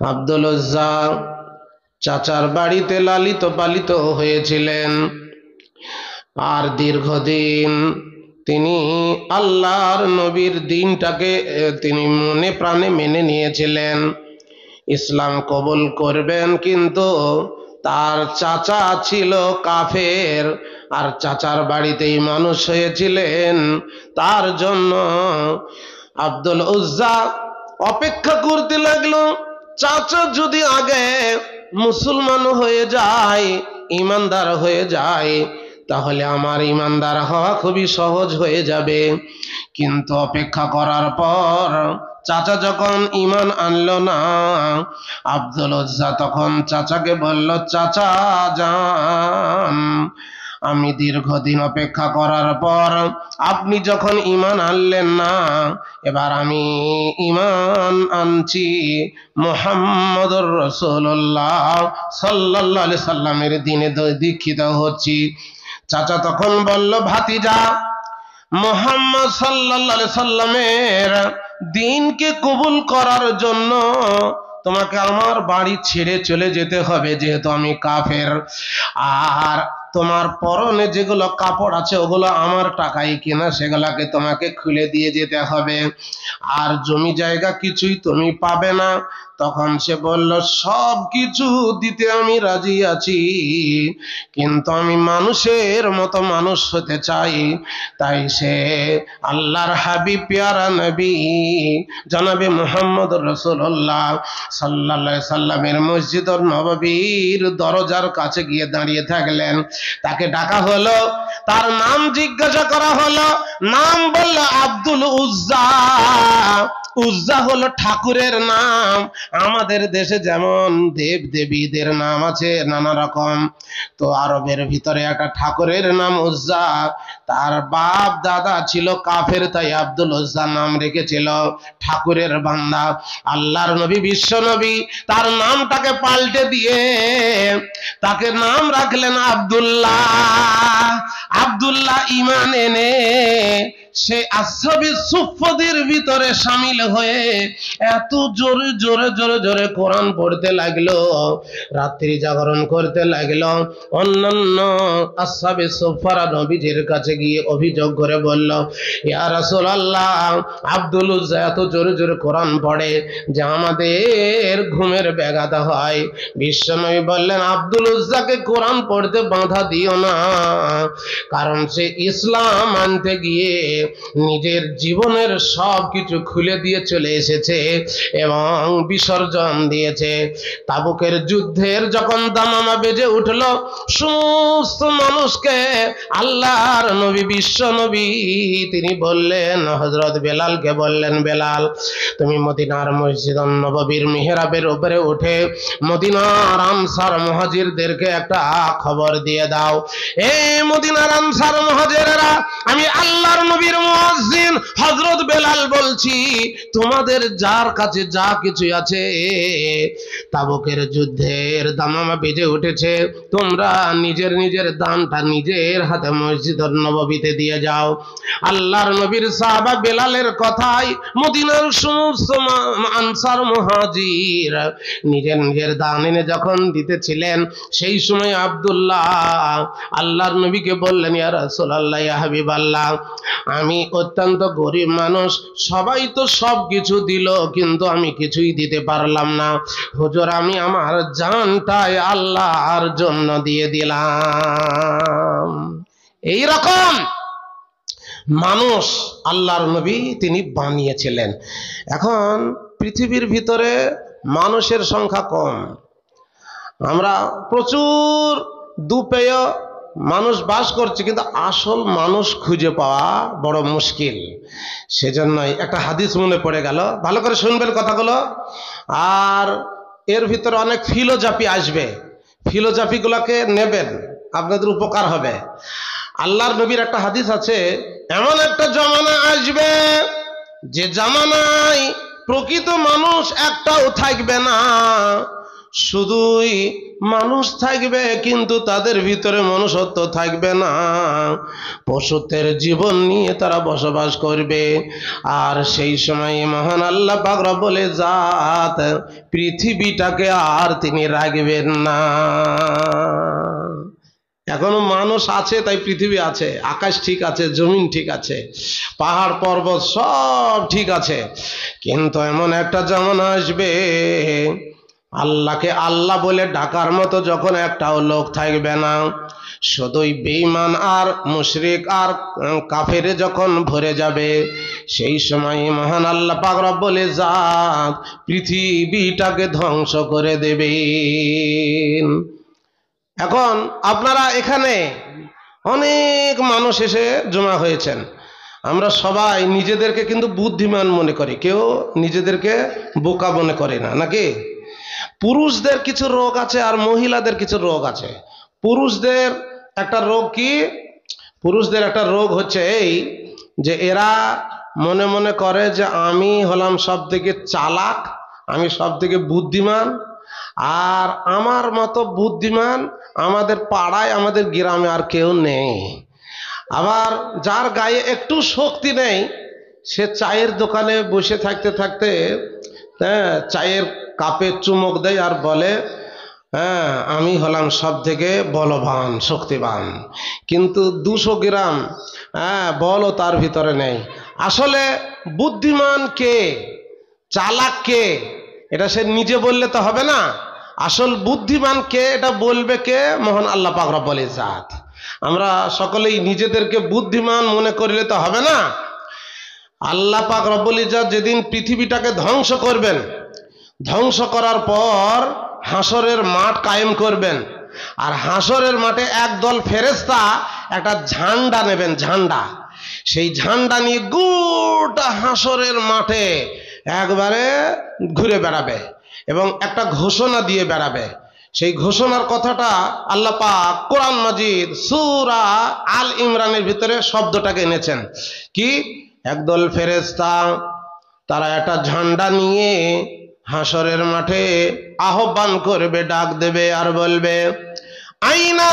আব্দুল উজ্জা চাচার বাড়িতে লালিত পালিত হয়েছিলেন, আর দীর্ঘদিন তিনি আল্লাহর নবীর দ্বীনটাকে তিনি মনে প্রাণে মেনে নিয়েছিলেন, ইসলাম কবুল করবেন। কিন্তু তার চাচা ছিল কাফের, আর চাচার বাড়িতেই মানুষ হয়েছিলেন। তার জন্য আব্দুল উজ্জা অপেক্ষা করতে লাগলো, চাচা যদি আগে মুসলমান হয়ে যায়, ইমানদার হয়ে যায়, তাহলে আমার ইমানদার হওয়া খুবই সহজ হয়ে যাবে। কিন্তু অপেক্ষা করার পর চাচা যখন ঈমান আনলো না, আব্দুল উজ্জা তখন চাচাকে বলল, চাচা যান, আমি দীর্ঘদিন অপেক্ষা করার পর আপনি যখন ঈমান আনলেন না, এবার আমি ঈমান আনছি মুহাম্মদুর রাসূলুল্লাহ সাল্লাল্লাহু আলাইহি সাল্লামের দ্বীনে দীক্ষিত হচ্ছি। চাচা তখন বলল, ভাতিজা, মুহাম্মদ সাল্লাল্লাহু আলাইহি সাল্লামের দ্বীনকে কবুল করার জন্য তোমাকে আমার বাড়ি ছেড়ে চলে যেতে হবে, যেহেতু আমি কাফের। আর তোমার পরনে যেগুলো কাপড় আছে ওগুলো আমার টাকায় কেনা, সেগুলাকে তোমাকে খুলে দিয়ে যেতে হবে, আর জমি জায়গা কিছুই তুমি পাবে না। তখন সে বলল, সব কিছু দিতে আমি রাজি আছি, কিন্তু আমি মানুষের মতো মানুষ হতে চাই। তাই সে আল্লাহর হাবিব পেয়ারা নবী জনাবে মুহাম্মদ রাসূলুল্লাহ সাল্লাল্লাহু আলাইহি সাল্লামের মসজিদুন নববীর দরজার কাছে গিয়ে দাঁড়িয়ে থাকলেন। তাকে ডাকা হলো, তার নাম জিজ্ঞাসা করা হলো, নাম বলল আব্দুল উজ্জা। উজ্জা হলো ঠাকুরের নাম। আমাদের দেশে যেমন দেব দেবীদের নাম আছে নানা রকম, তো আরবের ভিতরে একটা ঠাকুরের নাম উজ্জা। তার বাপ দাদা ছিল কাফের, তাই আব্দুল উজ্জা নাম রেখেছিল ঠাকুরের বান্দা। আল্লাহর নবী বিশ্ব নবী তার নামটাকে পাল্টে দিয়ে তাকে নাম রাখলেন আব্দুল্লাহ। আব্দুল্লাহ ঈমান এনে সে আসহাবে সুফফাদের ভিতরে শামিল হয়ে এত জোরে জোরে জোরে জোরে কোরআন পড়তে লাগলো, রাত্রি জাগরণ করতে লাগলো। অন্যান্য আসহাবে সুফফারা নবীজির কাছে গিয়ে অভিযোগ করে বলল, ইয়া রাসূলুল্লাহ, আব্দুল উজ্জা এত জোরে জোরে কোরআন পড়ে যে আমাদের ঘুমের ব্যাঘাত হয়। বিশ্বনবী বললেন, আব্দুল উজ্জাকে কোরআন পড়তে বাধা দিও না, কারণ সে ইসলাম আনতে গিয়ে নিজের জীবনের সব কিছু খুলে দিয়ে চলে এসেছে এবং বিসর্জন দিয়েছে। তাবুকের যুদ্ধের যখন দামামা বেজে উঠল, সমস্ত মানুষকে আল্লাহর নবী বিশ্ব নবী তিনি বললেন, হযরত বেলালকে বললেন, বেলাল তুমি মদিনার মসজিদুন নববীর মিহরাবের উপরে উঠে মদিনার আনসার মুহাজিরদেরকে একটা খবর দিয়ে দাও। এই মদিনার আনসার মুহাজিরেরা, আমি আল্লাহর নবীর মুয়াজ্জিন হযরত বেলাল বলছি, তোমাদের যার কাছে যা কিছু আছে, তাবুকের যুদ্ধের দামামা বেজে উঠেছে, তোমরা নিজের নিজের দানটা নিজের হাতে মসজিদুন নববীতে দিয়ে যাও। আল্লাহর নবীর সাহাবা বেলালের কথায় মদিনার সমস্ত আনসার মুহাজির নিজের নিজের দান এনে যখন দিতেছিলেন, সেই সময় আব্দুল্লাহ আল্লাহর নবীকে বললেন, ইয়া রাসূলুল্লাহ, ইয়া হাবিবাল্লাহ, আমি অত্যন্ত গরিব মানুষ, সবাই তো সব কিছু দিল, কিন্তু আমি কিছুই দিতে পারলাম না। হুজুর, আমি আমার জানটাই আল্লাহর জন্য দিয়ে দিলাম। এই রকম মানুষ আল্লাহর নবী তিনি বানিয়েছিলেন। এখন পৃথিবীর ভিতরে মানুষের সংখ্যা কম, আমরা প্রচুর দুপেয় মানুষ বাস করছে, কিন্তু আসল মানুষ খুঁজে পাওয়া বড় মুশকিল। সেজন্যই একটা হাদিস মনে পড়ে গেল, ভালো করে শুনবেন কথাগুলো। আর এর ভিতরে অনেক ফিলোজফি আসবে, ফিলোজফিগুলোকে নেবেন, আপনাদের উপকার হবে। আল্লাহর নবীর একটা হাদিস আছে, এমন একটা জামানা আসবে যে জামানায় প্রকৃত মানুষ একটাও থাকবে না, শুধুই মানুষ থাকবে কিন্তু তাদের ভিতরে মনুষ্যত্ব থাকবে না, পশুত্বের জীবন নিয়ে তারা বসবাস করবে। আর সেই সময় মহান আল্লাহ পাক রব্বুল ইজ্জত পৃথিবীটাকে আর তিনি রাখবেন না। এখনো মানুষ আছে তাই পৃথিবী আছে, আকাশ ঠিক আছে, জমিন ঠিক আছে, পাহাড় পর্বত সব ঠিক আছে, কিন্তু এমন একটা জামানা আসবে আল্লাহকে আল্লাহ বলে ডাকার মতো যখন একটাও লোক থাকবে না, শুধুই বেঈমান আর মুশরিক আর কাফেরে যখন ভরে যাবে, সেই সময় মহান আল্লাহ পাক রব্বুল ইজ্জত পৃথিবীটাকে ধ্বংস করে দেবেন। এখন আপনারা এখানে অনেক মানুষ এসে জমা হয়েছেন, আমরা সবাই নিজেদেরকে কিন্তু বুদ্ধিমান মনে করি, কেউ নিজেদেরকে বোকা মনে করে না, নাকি? পুরুষদের কিছু রোগ আছে আর মহিলাদের কিছু রোগ আছে। পুরুষদের একটা রোগ কি? পুরুষদের একটা রোগ হচ্ছে এই যে এরা মনে মনে করে যে আমি হলাম সব থেকে চালাক, আমি সব থেকে বুদ্ধিমান, আর আমার মতো বুদ্ধিমান আমাদের পাড়ায় আমাদের গ্রামে আর কেউ নেই। আবার যার গায়ে একটু শক্তি নেই সে চায়ের দোকানে বসে থাকতে থাকতে চায়ের কাপে চুমুক দেয় আর বলে হ্যাঁ আমি হলাম সব থেকে বলবান শক্তিবান, কিন্তু 200 গ্রাম বলও তার ভিতরে নেই। আসলে বুদ্ধিমান কে, চালাক কে, এটা সে নিজে বললে তো হবে না। আসল বুদ্ধিমান কে এটা বলবে কে? মহান আল্লাহ পাক রব্বুল ইজ্জত। আমরা সকলেই নিজেদেরকে বুদ্ধিমান মনে করলে তো হবে না। আল্লাহ পাক রব্বুল ইজ্জত যেদিন পৃথিবীটাকে ধ্বংস করবেন, ধ্বংস করার পর হাসরের মাঠ কায়েম করবেন, আর হাসরের মাঠে একদল ফেরেশতা একটা ঝান্ডা নেবেন, ঝান্ডা, সেই ঝান্ডা নিয়ে গোটা হাসরের মাঠে একবারে ঘুরে বেড়াবে এবং একটা ঘোষণা দিয়ে বেড়াবে। সেই ঘোষণার কথাটা আল্লাহ পাক কোরআন মাজিদ সূরা আল ইমরানের ভিতরে শব্দটাকে এনেছেন কি? একদল ফেরেশতা তারা একটা ঝান্ডা নিয়ে হাসরের মাঠে আহ্বান করবে, ডাক দেবে আর বলবে আইনা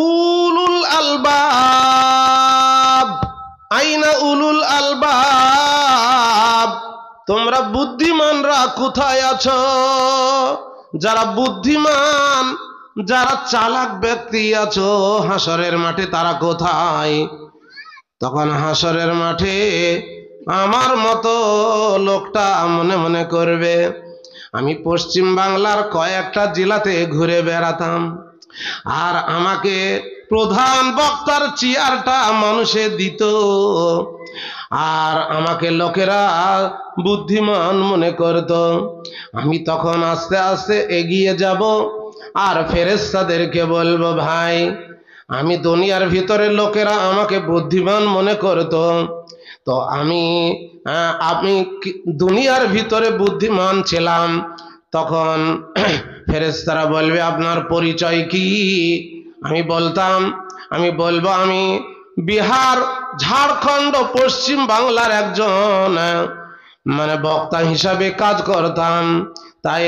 উলুল আলবাব, আইনা উলুল আলবাব, তোমরা বুদ্ধিমানরা কোথায় আছো? যারা বুদ্ধিমান, যারা চালাক ব্যক্তি আছো হাসরের মাঠে তারা কোথায়? তখন হাসরের মাঠে আমার মতো লোকটা মনে মনে করবে আমি পশ্চিম বাংলার কয়েকটা জেলাতে ঘুরে বেড়াতাম, আর আমাকে প্রধান বক্তার চেয়ারটা মানুষে দিত, আর আমাকে লোকেরা বুদ্ধিমান মনে করত। আমি তখন আস্তে আস্তে এগিয়ে যাব আর ফেরেশতাদেরকে বলবো ভাই আমি দুনিয়ার ভিতরে লোকেরা আমাকে বুদ্ধিমান মনে করত, তো আমি দুনিয়ার ভিতরে বুদ্ধিমান ছিলাম। তখন ফেরেশতারা বলবে আপনার পরিচয় কি? আমি বলবো আমি বিহার, ঝাড়খণ্ড, পশ্চিম বাংলার একজন বক্তা হিসাবে কাজ করতাম, তাই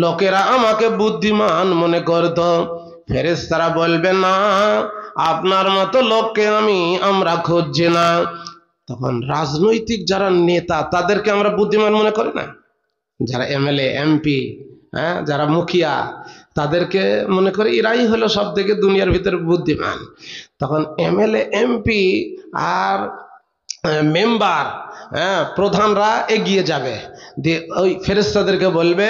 লোকেরা আমাকে বুদ্ধিমান মনে করত। ফেরেশতারা বলবে না আপনার মতো লোককে আমরা খুঁজছি না। তখন রাজনৈতিক যারা নেতা তাদেরকে আমরা বুদ্ধিমান মনে করি না, যারা এমএলএ এমপি, যারা মুখিয়া, তাদেরকে মনে করি এরাই হলো সব থেকে দুনিয়ার ভিতরে বুদ্ধিমান। তখন এমএলএ এমপি আর মেম্বার প্রধানরা এগিয়ে যাবে, দিয়ে ওই ফেরেশতাদেরকে বলবে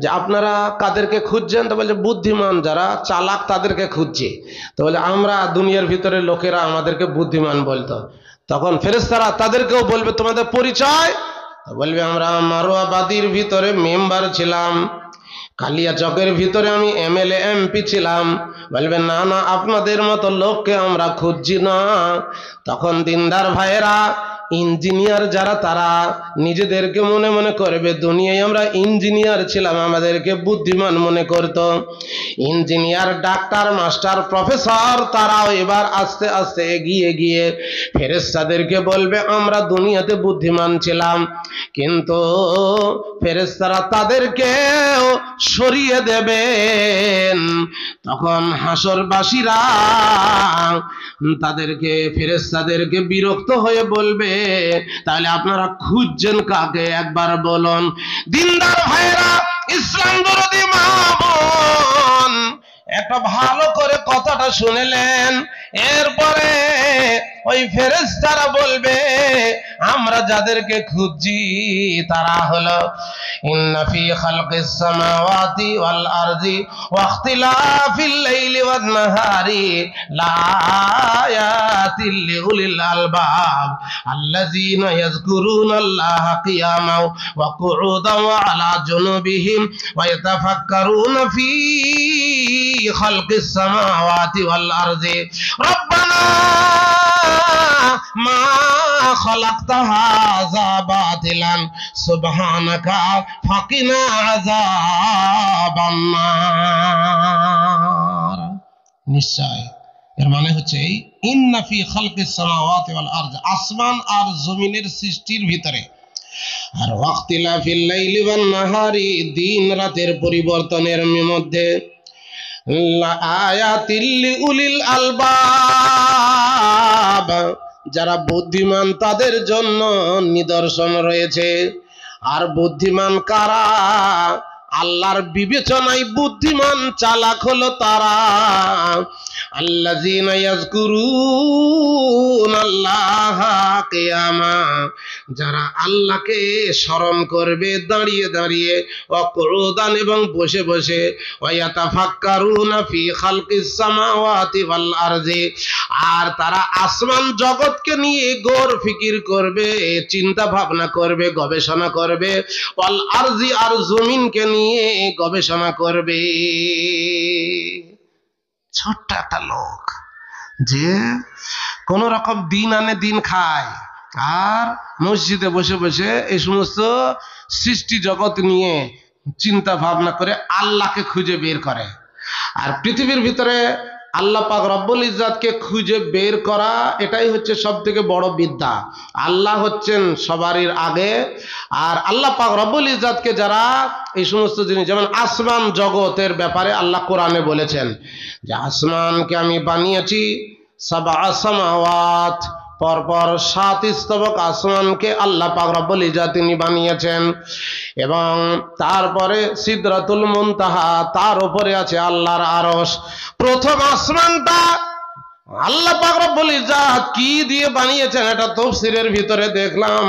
যে আপনারা কাদেরকে খুঁজছেন? তো বলছে বুদ্ধিমান যারা চালাক তাদেরকে খুঁজছি। তো বলে আমরা দুনিয়ার ভিতরে লোকেরা আমাদেরকে বুদ্ধিমান বলতো। তখন ফেরেশতারা তাদেরকেও বলবে তোমাদের পরিচয়? তো বলবে আমরা মারোয়াবাদীর ভিতরে মেম্বার ছিলাম, কালিয়াচকের ভিতরে আমি এমএলএ এমপি ছিলাম। বলবে না না আপনাদের মতো লোককে আমরা খুঁজছি না। তখন দিনদার ভাইয়েরা ইঞ্জিনিয়ার যারা তারা নিজেদেরকে মনে মনে করবে দুনিয়ায় আমরা ইঞ্জিনিয়ার ছিলাম, আমাদেরকে বুদ্ধিমান মনে করত। ইঞ্জিনিয়ার, ডাক্তার, মাস্টার, প্রফেসর তারাও এবার আস্তে আস্তে এগিয়ে গিয়ে ফেরেশতাদেরকে বলবে আমরা দুনিয়াতে বুদ্ধিমান ছিলাম, কিন্তু ফেরেশতারা তাদেরকেও সরিয়ে দেবেন। তখন হাসরবাসীরা তাদেরকে, ফেরেশতাদেরকে বিরক্ত হয়ে বলবে তাহলে আপনারা খুঁজছেন কাকে একবার বলুন। দিনদার ভাইরা, ইসলাম বিরোধী মা বোন, একটা ভালো করে কথাটা শুনেলেন। এরপরে ওই ফেরেশতারা বলবে আমরা যাদেরকে খুঁজছি তারা হলো ইন্না ফি খালকিস সামাওয়াতি ওয়াল আরদি ওয়া ইখতিলাফিল লাইলি ওয়ান নাহারি লাআয়াতিল লিউলিল আলবাব আল্লাযীনা ইয়াযকুরুনাল্লাহা কিয়ামান ওয়া কুউদান ওয়া আলা জুনুবিহিম ওয়া ইয়াতাফাক্কারুনা ফি খালকিস সামাওয়াতি ওয়াল আরদি রব্বানা মা খালাকতা হাযা বাতিলান সুবহানাকা ফাকিনা আযাবান নার। নিশ্চয় এর মানে হচ্ছে ইন্না ফি খালকিস সামাওয়াতি ওয়াল আরদ, আসমান আর জমিনের সৃষ্টির ভিতরে, আর ওয়াক্তিলাফিল লাইলি ওয়ান নাহারি, দিন রাতের পরিবর্তনের মধ্যে, লাআয়াতিল লিউলিল আলবাব, যারা বুদ্ধিমান তাদের জন্য নিদর্শন রয়েছে। আর বুদ্ধিমান কারা? আল্লাহর বিবেচনায় বুদ্ধিমান চালাক হলো তারা, আল্লাযীনা ইয়াযকুরুনাল্লাহা কিয়ামা, যারা আল্লাহকে স্মরণ করবে দাঁড়িয়ে দাঁড়িয়ে, ওয়া কুউদান, এবং বসে বসে, ওয়া ইয়াতাফাক্কারুনা ফি খালকিস সামাওয়াতি ওয়াল আরদি, আর তারা আসমান জগৎকে নিয়ে গৌর ফিকির করবে, চিন্তা ভাবনা করবে, গবেষণা করবে, ওয়াল আরদি, আর জমিনকে নিয়ে গবেষণা করবে। ছোট্ট একটা লোক যে কোন রকম দিন আনে দিন খায়, আর মসজিদে বসে বসে এই সমস্ত সৃষ্টি জগৎ নিয়ে চিন্তা ভাবনা করে আল্লাহকে খুঁজে বের করে। আর পৃথিবীর ভিতরে আল্লাহ পাক রব্বুল ইজ্জাতকে খুঁজে বের করা, এটাই হচ্ছে সব থেকে বড় বিদ্যা। আল্লাহ হচ্ছেন সবারই আগে, আর আল্লাহ পাক রব্বুল ইজ্জাতকে যারা এই সমস্ত জিনিস, যেমন আসমান জগতের ব্যাপারে আল্লাহ কোরআনে বলেছেন যে আসমানকে আমি বানিয়েছি সাবআ সামাওয়াত, পরপর 7 স্তবক আসমানকে আল্লাহ পাক রব্বুল ইজ্জাত তিনি বানিয়েছেন, এবং তারপরে সিদরাতুল মুনতাহা, তার উপরে আছে আল্লাহর আরশ। প্রথম আসমানটা আল্লাহ পাক রব্বুল ইজ্জাত কি দিয়ে বানিয়েছেন এটা তাফসীরের ভিতরে দেখলাম।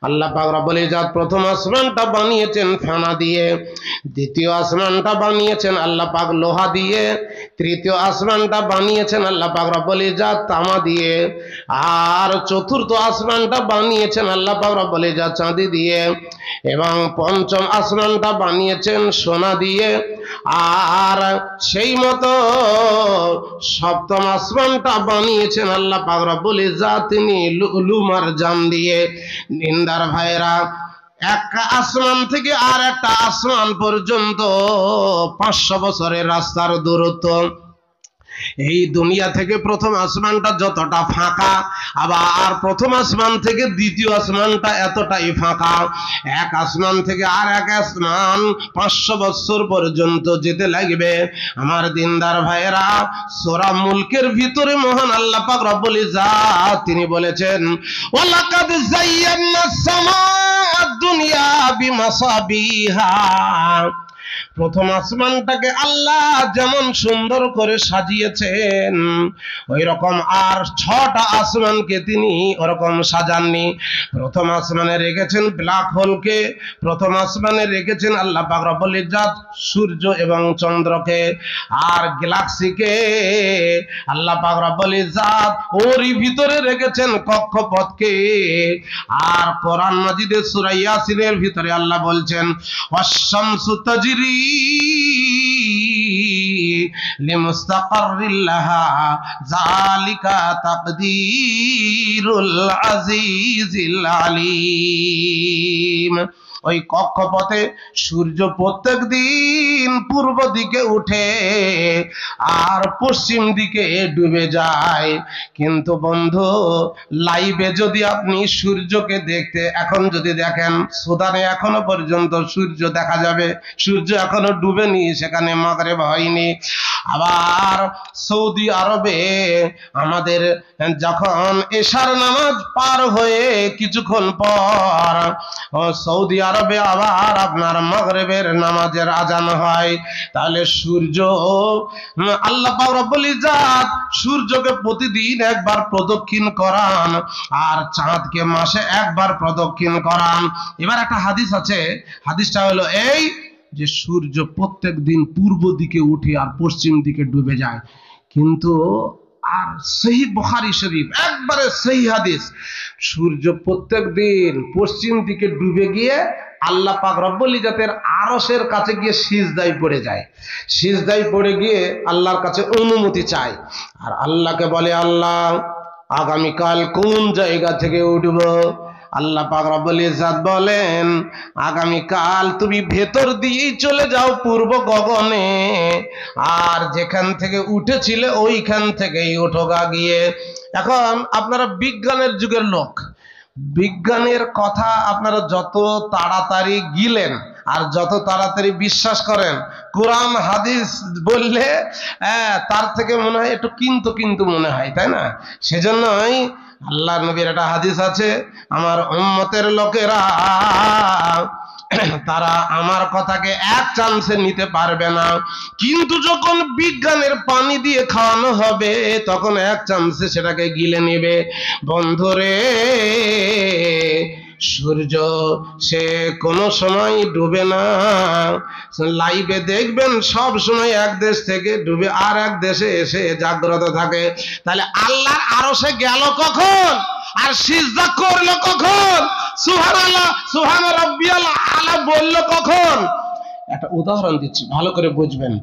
আল্লাহ পাক রব্বুল ইজ্জাত প্রথম আসমানটা বানিয়েছেন ফেনা দিয়ে, দ্বিতীয় আসমানটা বানিয়েছেন আল্লাহ পাক লোহা দিয়ে, তৃতীয় আসমানটা বানিয়েছেন আল্লাহ পাক রব্বুল ইজ্জাত তামা দিয়ে, আর চতুর্থ আসমানটা বানিয়েছেন আল্লাহ পাক রব্বুল ইজ্জাত চাঁদি দিয়ে, এবং পঞ্চম আসমানটা বানিয়েছেন সোনা দিয়ে, আর সেই মতো সপ্তম আসমানটা বানিয়েছেন আল্লাহ পাক রব্বুল ইজ্জাত তিনি লুলু মারজান দিয়ে। নিন্দার ভাইরা, একটা আসমান থেকে আর একটা আসমান পর্যন্ত 500 বছরের রাস্তার দূরত্ব। এই দুনিয়া থেকে প্রথম আসমানটা যতটা ফাঁকা, আবার প্রথম আসমান থেকে দ্বিতীয় আসমানটা এতটাই ফাঁকা। এক আসমান থেকে আর এক আসমান 500 বছর পর্যন্ত যেতে লাগবে। আমার দিনদার ভাইয়েরা, সূরা মুলকের ভিতরে মহান আল্লাহ পাক রব্বুল ইজ্জাত তিনি বলেছেন, ওয়ালাকাদ যায়্যানাস সামাআদ দুনিয়া বিমাসাবিহা, প্রথম আসমানটাকে আল্লাহ যেমন সুন্দর করে সাজিয়েছেন ওই রকম আর 6টা আসমানকে তিনি ওরকম সাজাননি। প্রথম আসমানে রেখেছেন ব্ল্যাক হোলকে, প্রথম আসমানে রেখেছেন আল্লাহ পাক রব্বুল ইজ্জাত সূর্য এবং চন্দ্রকে, আর গ্যালাক্সিকে আল্লাহ পাক রব্বুল ইজ্জাত ওরই ভিতরে রেখেছেন কক্ষপথকে। আর কোরআন মাজিদের সূরা ইয়াসিনের ভিতরে আল্লাহ বলছেন, ওয়াশ-শামসু তাজরি লিমুস্তাকাররিল্লাহা যালিকা তাকদীরুল আজিজিল আলিম। ওই কক্ষপথে সূর্য প্রত্যেক দিন পূর্ব দিকে উঠে আর পশ্চিম দিকে ডুবে যায়। কিন্তু বন্ধু, লাইভে যদি আপনি সূর্যকে দেখতে এখন যদি দেখেন, সুদানে এখনো পর্যন্ত সূর্য দেখা যাবে, সূর্য এখনো ডুবেনি, সেখানে মাগরিব হয়নি। আবার সৌদি আরবে আমাদের যখন এশার নামাজ পার হয়ে কিছুক্ষণ পর সৌদি আরবে আবার আপনার মাগরিবের নামাজের আজান হয়। তাহলে সূর্য, আল্লাহ পাক রব্বুল ইজ্জত সূর্যকে প্রতিদিন একবার প্রদক্ষিণ করান আর চাঁদকে মাসে একবার প্রদক্ষিণ করান। এবার একটা হাদিস আছে, হাদিসটা হলো এই যে সূর্য প্রত্যেক দিন পূর্ব দিকে উঠে আর পশ্চিম দিকে ডুবে যায়। কিন্তু আর সহি বুখারী শরীফ একবারে সহি হাদিস, সূর্য প্রত্যেক দিন পশ্চিম দিকে ডুবে গিয়ে আল্লাহ পাক রব্বুল ইজ্জতের আরশের কাছে গিয়ে সিজদায় পড়ে যায়। সিজদায় পড়ে গিয়ে আল্লাহর কাছে অনুমতি চায় আর আল্লাহকে বলে, আল্লাহ আগামীকাল কোন জায়গা থেকে উঠব? আল্লাহ পাক রব্বুল ইজ্জত বলেন, আগামীকাল তুমি ভেতর দিয়েই চলে যাও পূর্ব গগনে, আর যেখান থেকে উঠেছিলে ওইখান থেকেই ওঠোগা গিয়ে। এখন আপনারা বিজ্ঞানের যুগের লোক, বিজ্ঞানের কথা আপনারা যত তাড়াতাড়ি গিলেন আর যত তাড়াতাড়ি বিশ্বাস করেন, কোরআন হাদিস বললে তার থেকে মনে হয় একটু কিন্তু কিন্তু মনে হয়, তাই না? সেজন্যই আল্লাহ নবীর একটা হাদিস আছে, আমার উম্মতের লোকেরা তারা আমার কথাকে এক চান্সে নিতে পারবে না, কিন্তু যখন বিজ্ঞানের পানি দিয়ে খাওয়ানো হবে তখন এক চান্সে সেটাকে গিলে নেবে। বন্ধুরে, সূর্য সে কোনো সময় ডুবে না। লাইভে দেখবেন সব সময় এক দেশ থেকে ডুবে আর এক দেশে এসে জাগ্রত থাকে। তাহলে আল্লাহর আরশে গেল কখন আর সিজদা করলো কখন? সুবহানাল্লাহ, সুবহান রাব্বিয়াল আলা বললো কখন? একটা উদাহরণ দিচ্ছি, ভালো করে বুঝবেন।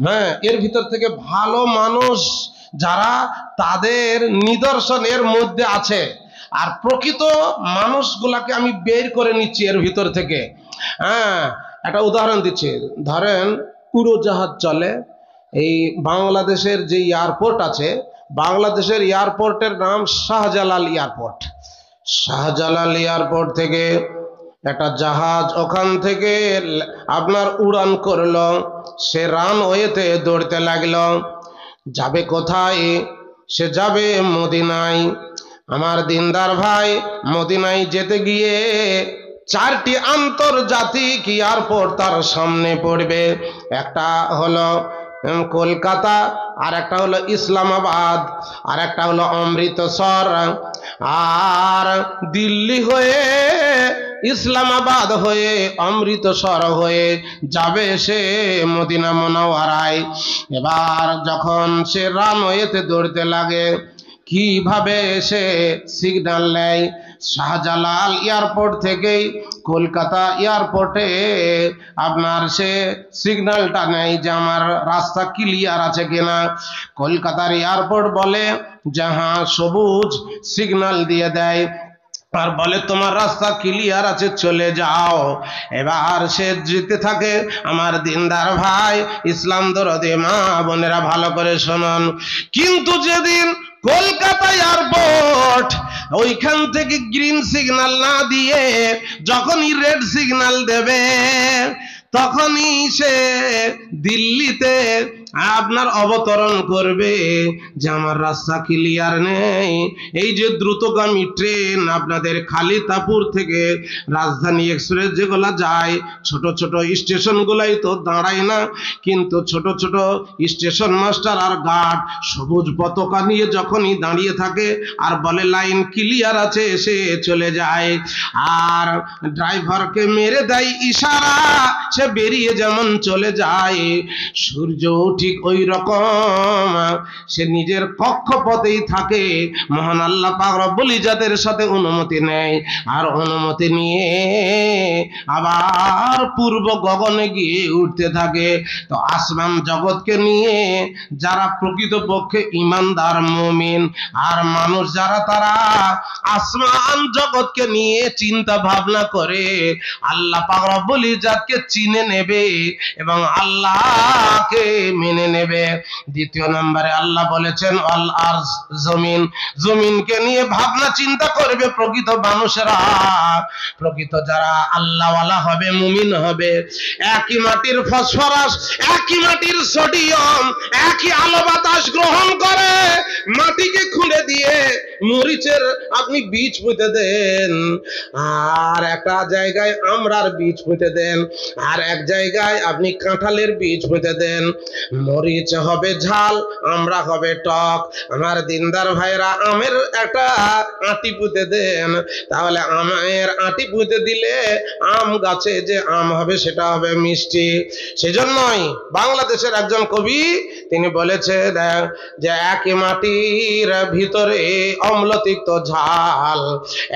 হ্যাঁ, এর ভিতর থেকে ভালো মানুষ যারা, তাদের নিদর্শন এর মধ্যে আছে, আর প্রকৃত মানুষগুলাকে আমি বের করে নিচ্ছি এর ভিতর থেকে। হ্যাঁ, একটা উদাহরণ দিচ্ছি। ধরেন উড়োজাহাজ চলে, এই বাংলাদেশের যে এয়ারপোর্ট আছে, বাংলাদেশের এয়ারপোর্টের নাম শাহজালাল এয়ারপোর্ট। শাহজালাল এয়ারপোর্ট থেকে একটা জাহাজ ওখান থেকে আপনার উড়ান করলো, সে রানওয়েতে দৌড়তে লাগলো। যাবে কোথায়? সে যাবে মদিনায়। আমার দিনদার ভাই, মদিনায় যেতে গিয়ে 4টি আন্তর্জাতিক এয়ারপোর্ট তার সামনে পড়বে। একটা হলো কলকাতা, আর একটা হলো ইসলামাবাদ, আর একটা হলো অমৃতসর। আর দিল্লি হয়ে, ইসলামাবাদ হয়ে, অমৃতসর হয়ে যাবে সে মদিনা মুনাওয়ারায়। এবার যখন সে রানওয়েতে দৌড়তে লাগে, কিভাবে সে সিগন্যাল নেয়? শাহজালাল এয়ারপোর্ট থেকেই কলকাতা এয়ারপোর্টে আপনার সে সিগন্যালটা নেয় যে আমার রাস্তা ক্লিয়ার আছে কিনা। কলকাতার এয়ারপোর্ট বলে যে হ্যাঁ, সবুজ সিগন্যাল দিয়ে দেয় আর বলে তোমার রাস্তা ক্লিয়ার আছে, চলে যাও। এবার সে যেতে থাকে। আমার দিনদার ভাই, ইসলাম দরদি মা বোনেরা, ভালো করে শুনুন। কিন্তু যেদিন কলকাতা এয়ারপোর্ট ওইখান থেকে গ্রিন সিগন্যাল না দিয়ে যখনই রেড সিগন্যাল দেবে, তখনই সে দিল্লিতে আপনার অবতরণ করবে যে আমার রাস্তা ক্লিয়ার নেই। এই যে দ্রুতগামী ট্রেন আপনাদের খালিতাপুর থেকে রাজধানী এক্সপ্রেস যেগুলা যায়, ছোট ছোট স্টেশনগুলাই তো দাঁড়ায় না, কিন্তু ছোট ছোট স্টেশন মাস্টার আর গার্ড সবুজ পতাকা নিয়ে যখনই দাঁড়িয়ে থাকে আর বলে লাইন ক্লিয়ার আছে, সে চলে যায় আর ড্রাইভারকে মেরে দেয় ইশারা, সে বেরিয়ে যেমন চলে যায়। সূর্য উঠে ঠিক ওই রকম সে নিজের কক্ষপথেই থাকে, মহান আল্লাহ পাক রব্বুল ইজ্জতের সাথে অনুমতি নেয়, আর অনুমতি নিয়ে আবার পূর্ব গগনে গিয়ে উঠতে থাকে। তো আসমান জগৎকে নিয়ে যারা প্রকৃতপক্ষে ঈমানদার মুমিন আর মানুষ যারা, তারা আসমান জগৎকে নিয়ে চিন্তা ভাবনা করে আল্লাহ পাক রব্বুল ইজ্জতকে চিনে নেবে এবং আল্লাহকে মেনে নেবে। দ্বিতীয় নম্বরে আল্লাহ বলেছেন আল আরজ, জমিন, জমিনকে নিয়ে ভাবনা চিন্তা করবে প্রকৃত মানুষেরা, প্রকৃত যারা আল্লাহওয়ালা হবে, মুমিন হবে। একই মাটির ফসফরাস, একই মাটির সোডিয়াম, একই আলো বাতাস গ্রহণ করে, মাটিকে খুঁড়ে দিয়ে মরিচের আপনি বীজ পুঁতে দেন, আর একটা জায়গায় আমড়ার বীজ পুঁতে দেন, আর এক জায়গায় আপনি কাঁঠালের বীজ পুঁতে দেন, মরিচ হবে ঝাল, আমড়া হবে টক। আমার দিনদার ভাইরা, আমের একটা আঁটি পুঁতে দেন, তাহলে আমের আঁটি পুঁতে দিলে আম গাছে যে আম হবে সেটা হবে মিষ্টি। সেজন্যই বাংলাদেশের একজন কবি তিনি বলেছে যে একই মাটির ভিতরে অম্লতিক্ত ঝাল,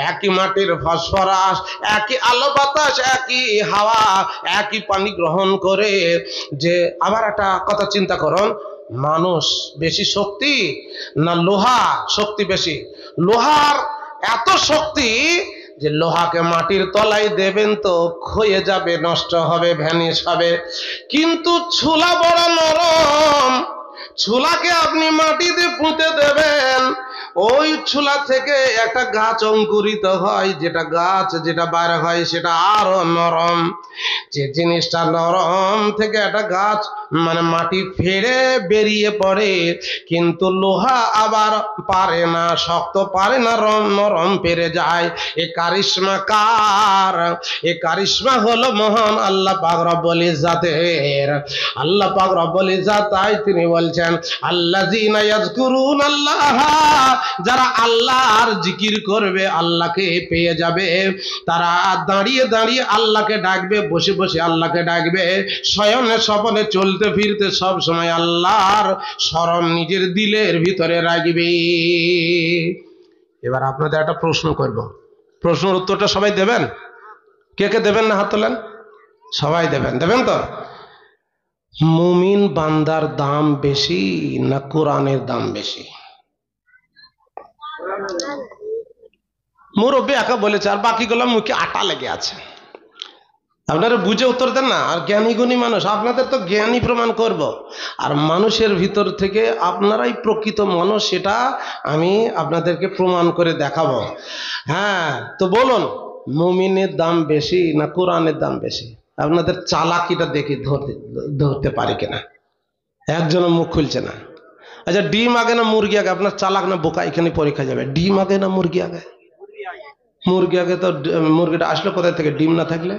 একই মাটির ফসফরাস, একই আলো বাতাস, একই হাওয়া, একই পানি গ্রহণ করে। যে আবার একটা কথা চিন্তা করুন, মানুষ বেশি শক্তি না লোহা শক্তি বেশি? লোহার এত শক্তি যে লোহাকে মাটির তলায় দেবেন তো ক্ষয়ে যাবে, নষ্ট হবে, ভ্যানিশ হবে। কিন্তু ছোলা বড় নরম, ছোলাকে আপনি মাটিতে পুঁতে দেবেন, ওই ছোলা থেকে একটা গাছ অঙ্কুরিত হয়, যেটা গাছ যেটা বাইরে হয় সেটা আরো নরম। যে জিনিসটা নরম থেকে একটা গাছ মানে মাটি ফেড়ে বেরিয়ে পড়ে, কিন্তু লোহা আবার পারে না, শক্ত পারে না, নরম পেরে যায়। এ কারিশমা কার? এ কারিশমা হলো মহান আল্লাহ পাক রব্বুল ইজ্জতের। আল্লাহ পাক রব্বুল ইজ্জত তাই তিনি বলছেন আল্লাযীনা ইয়াযকুরুনাল্লাহ, যারা আল্লাহর জিকির করবে আল্লাহকে পেয়ে যাবে। তারা দাঁড়িয়ে দাঁড়িয়ে আল্লাহকে ডাকবে, বসে বসে আল্লাহকে ডাকবে, শয়নে স্বপনে চলতে ফিরতে সব সময় আল্লাহর স্মরণ নিজের দিলের ভিতরে রাখবে। এবার আপনাদের একটা প্রশ্ন করব, প্রশ্নের উত্তরটা সবাই দেবেন? কে কে দেবেন না হাত তোলেন? সবাই দেবেন, দেবেন তো? মুমিন বান্দার দাম বেশি না কোরআনের দাম বেশি? মুরব্বী একা বলেছে, আর বাকিগুলো মুখে আটা লেগে আছে। আপনারা বুঝে উত্তর দেন না। আর জ্ঞানী গুণী মানুষ, আপনাদের তো জ্ঞানী প্রমাণ করব, আর মানুষের ভিতর থেকে আপনারাই প্রকৃত মানুষ, সেটা আমি আপনাদেরকে প্রমাণ করে দেখাবো। হ্যাঁ, তো বলুন, মুমিনের দাম বেশি না কোরআনের দাম বেশি? আপনাদের চালাকিটা দেখি ধরতে পারি কিনা। একজন মুখ খুলছে না। আচ্ছা, ডিম আগে না মুরগি আগে? আপনার চালাক না বোকা এখানে পরীক্ষা যাবে। ডিম আগে না মুরগি আগে? মুরগি আগে। তো মুরগিটা আসলো কোথায় থেকে? ডিম না থাকলে?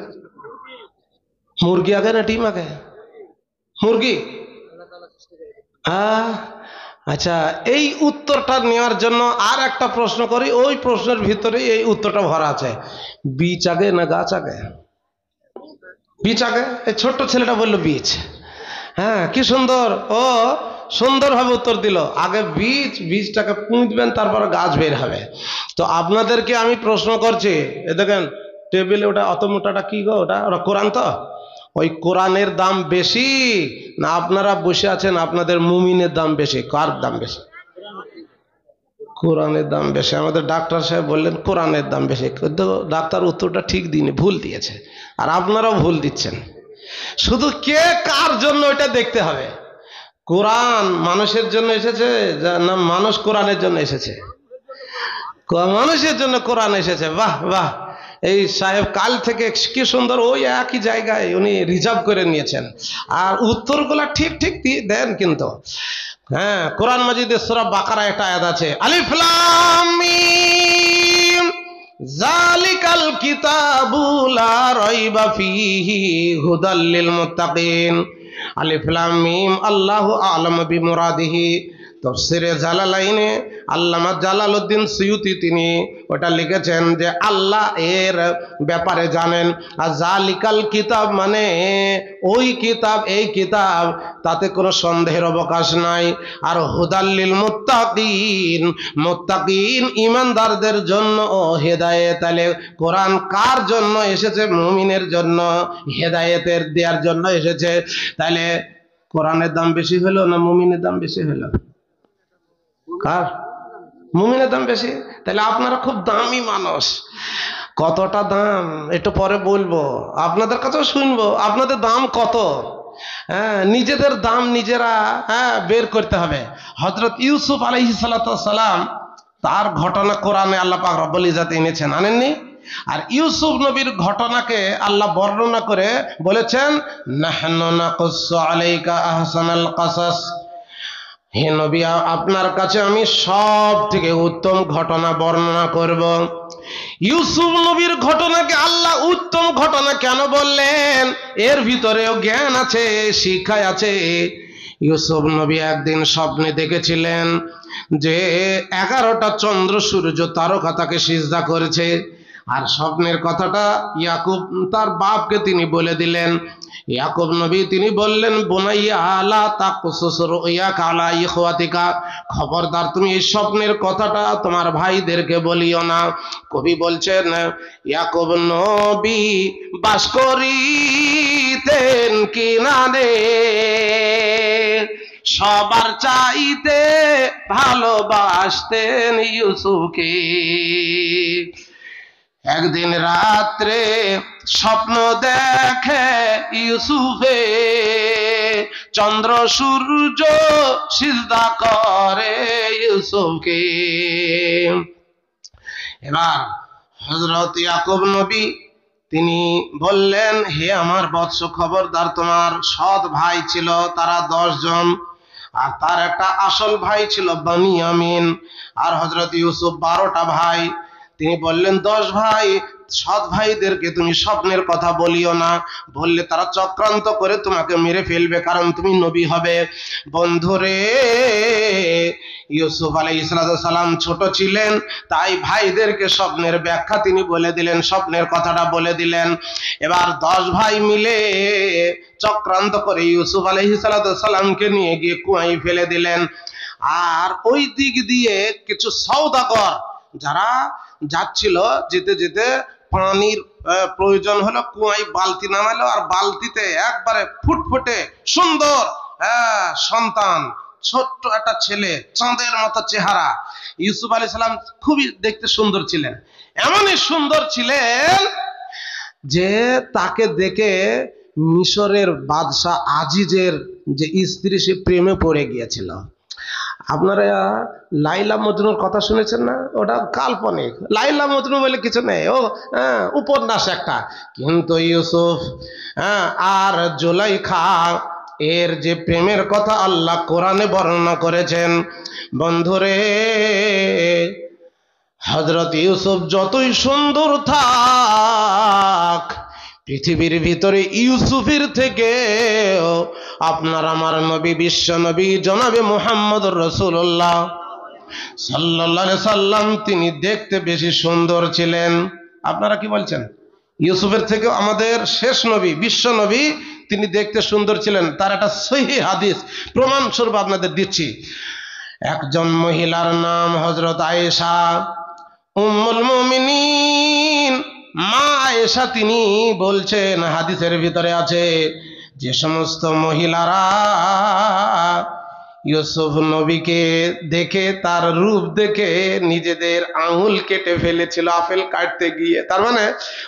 মুরগি আগে না ডিম আগে? মুরগি। আচ্ছা, এই উত্তরটা নেওয়ার জন্য আর একটা প্রশ্ন করি, ওই প্রশ্নের ভিতরেই এই উত্তরটা ভরা আছে। বীজ আগে না গাছ আগে? বীজ আগে। এই ছোট্ট ছেলেটা বললো বীজ। হ্যাঁ, কি সুন্দর, ও সুন্দরভাবে উত্তর দিল। আগে বীজ, বীজটাকে পুঁতবেন, তারপর গাছ বের হবে। তো আপনাদেরকে আমি প্রশ্ন করছি, এ দেখেন টেবিলে ওটা অত মোটাটা কি গো? ওটা কোরআন। তো ওই কোরআনের দাম বেশি না আপনারা বসে আছেন আপনাদের মুমিনের দাম বেশি? কার দাম বেশি? কোরআনের দাম বেশি। আমাদের ডাক্তার সাহেব বললেন কোরআনের দাম বেশি, কিন্তু ডাক্তার উত্তরটা ঠিক দিনে ভুল দিয়েছে, আর আপনারাও ভুল দিচ্ছেন। শুধু কে কার জন্য এটা দেখতে হবে। কোরআন মানুষের জন্য এসেছে না মানুষ কোরআনের জন্য এসেছে? মানুষের জন্য কোরআন এসেছে। বাহ বাহ, এই সাহেব কাল থেকে কি সুন্দর ওই একই জায়গায় উনি রিজার্ভ করে নিয়েছেন, আর উত্তরগুলা ঠিক ঠিক দেন। কিন্তু হ্যাঁ, কোরআন মাজিদে সূরা বাকারা একটা আয়াত আছে, আলিফ লাম মিম যালিকাল কিতাবু লা রাইবা ফীহি হুদাল লিল মুত্তাকিন। আলিফ লাম মিম আল্লাহু আ'লামু বিমুরাদিহি। তাফসীরে জালালাইনে আল্লামা জালালউদ্দিন সুয়ুতি তিনি ওটা লিখেছেন যে আল্লাহ এর ব্যাপারে জানেন। আর জালিকাল কিতাব মানে ওই কিতাব, এই কিতাব, তাতে কোনো সন্দেহের অবকাশ নাই। আর হুদাল্লিল মুত্তাকিন, মুত্তাকিন ইমানদারদের জন্য ও হেদায়েত। তাহলে কোরআন কার জন্য এসেছে? মুমিনের জন্য, হেদায়েতের দেওয়ার জন্য এসেছে। তাহলে কোরআনের দাম বেশি হলো না মুমিনের দাম বেশি হলো? কার? মুমিনের দাম বেশি। তাহলে আপনারা খুব দামি মানুষ। কতটা দাম একটু পরে বলবো, আপনাদের কাছেও শুনবো আপনাদের দাম কত। নিজেদের দাম নিজেরা বের করতে হবে। হযরত ইউসুফ আলাইহিস সালাম, তার ঘটনা কোরআনে আল্লাহ পাক রব্বুল ইজ্জত এনেছেন, আনেননি? আর ইউসুফ নবীর ঘটনাকে আল্লাহ বর্ণনা করে বলেছেন নাহনু নাকুসসু আলাইকা আহসানাল কাসাস। হে নবী, আপনার কাছে আমি সব থেকে উত্তম ঘটনা বর্ণনা করব। ইউসুফ নবীর ঘটনাকে আল্লাহ উত্তম ঘটনা কেন বললেন? এর ভিতরেও জ্ঞান আছে, শিক্ষা আছে। ইউসুফ নবী একদিন স্বপ্নে দেখেছিলেন যে 11টা চন্দ্র সূর্য তারকা তাকে সিজদা করেছে। আর স্বপ্নের কথাটা ইয়াকুব তার বাপকে তিনি বলে দিলেন। ইয়াকুব নবী তিনি বললেন বুনাইয়া লা তাকুসুস রুয়াকা আলা ইখওয়াতিকা, খবরদার তুমি এই স্বপ্নের কথাটা তোমার ভাইদেরকে বলিও না। কবি বলছেন ইয়াকুব নবী বাস করিতেন কিনারে, সবার চাইতে ভালোবাসতেন ইউসুফকে। একদিন রাত্রে স্বপ্ন দেখে ইউসুফে, চন্দ্র সূর্য সিজদা করে ইউসুফকে। এবার হযরত ইয়াকুব নবী তিনি বললেন হে আমার বৎস, খবরদার, তোমার সৎ ভাই ছিল তারা 10 জন, আর তার একটা আসল ভাই ছিল বনিয়ামিন। আর হযরত ইউসুফ 12টা ভাই। তিনি বললেন 10 ভাই, সৎ ভাইদেরকে তুমি স্বপ্নের কথা বলিও না, বললে তারা চক্রান্ত করে তোমাকে মেরে ফেলবে, কারণ তুমি নবী হবে। বন্ধুরে, ইউসুফ আলাইহিস সালাম ছোট ছিলেন, তাই ভাইদেরকে স্বপ্নের ব্যাখ্যা তিনি বলে দিলেন, স্বপ্নের কথাটা বলে দিলেন। এবার 10 ভাই মিলে চক্রান্ত করে ইউসুফ আলাইহিস সালামকে নিয়ে গিয়ে কুয়ায় ফেলে দিলেন। আর ওই দিক দিয়ে কিছু সওদাগর যারা যাচ্ছিল, যেতে যেতে পানির প্রয়োজন হলো, কুয়ায় বালতি নামালো, আর বালতিতে একবারে ফুটফুটে সুন্দর সন্তান, ছোট্ট একটা ছেলে, চাঁদের মতো চেহারা। ইউসুফ আলাইহিস সালাম খুবই দেখতে সুন্দর ছিলেন, এমনই সুন্দর ছিলেন যে তাকে দেখে মিশরের বাদশাহ আজিজের যে স্ত্রী, সে প্রেমে পড়ে গিয়েছিল। আপনারা লাইলা মজনুর কথা শুনেছেন না? ওটা কাল্পনিক, লাইলা মজনু বলে কিছু নেই, ও উপন্যাস একটা। কিন্তু ইউসুফ আর জুলাইখা এর যে প্রেমের কথা আল্লাহ কোরআনে বর্ণনা করেছেন, বন্ধুরে, হযরত ইউসুফ যতই সুন্দর থাক, পৃথিবীর ভিতরে ইউসুফের থেকে আপনার আমার নবী, বিশ্ব নবী জনাবে মুহাম্মদুর রাসূলুল্লাহ সাল্লাল্লাহু আলাইহি সাল্লাম, তিনি দেখতে বেশি সুন্দর ছিলেন। আপনারা কি বলছেন? ইউসুফের থেকে আমাদের শেষ নবী, বিশ্ব নবী, তিনি দেখতে সুন্দর ছিলেন। তার একটা সহিহ হাদিস প্রমাণ স্বরূপ আপনাদের দিচ্ছি। একজন মহিলার নাম হযরত আয়েশা উম্মুল মুমিনিন, মা আয়েশা, তিনি বলছেন, হাদিসের ভিতরে আছে, যে সমস্ত মহিলারা ইউসুফ নবীকে দেখে, তার রূপ দেখে নিজেদের আঙুল কেটে ফেলেছিল আপেল কাটতে গিয়ে। তার মানে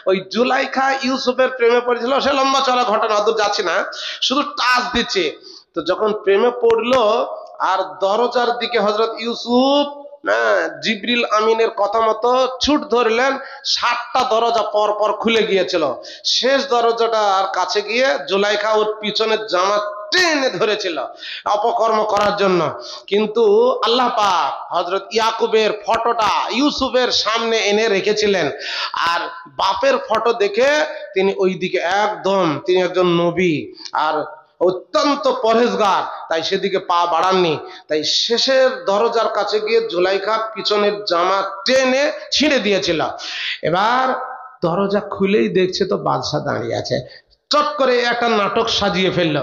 ওই জুলাইখা ইউসুফের প্রেমে পড়েছিল। সে লম্বা চলা ঘটনা, অত যাচ্ছি না, শুধু টাচ দিচ্ছে। তো যখন প্রেমে পড়লো, আর দরজার দিকে হযরত ইউসুফ জিবরিল আমিনের কথা মতো ছুট ধরলেন, 7টা দরজা পর পর খুলে গিয়েছিল। শেষ দরজাটার কাছে গিয়ে জুলাইখা ওর পিছনের জামা টেনে ধরেছিল অপকর্ম করার জন্য। কিন্তু আল্লাহ পাক হযরত ইয়াকুবের ফটোটা ইউসুফের সামনে এনে রেখেছিলেন, আর বাপের ফটো দেখে তিনি ওই দিকে একদম, তিনি একজন নবী, আর অত্যন্ত পরহেজগার, তাই সেদিকে পা বাড়াননি। তাই শেষের দরজার কাছে গিয়ে জুলাইখা পিছনের জামা টেনে ছিঁড়ে দিয়েছিল। এবার দরজা খুলেই দেখছে তো বাদশা দাঁড়িয়ে আছে। চট করে একটা নাটক সাজিয়ে ফেললো,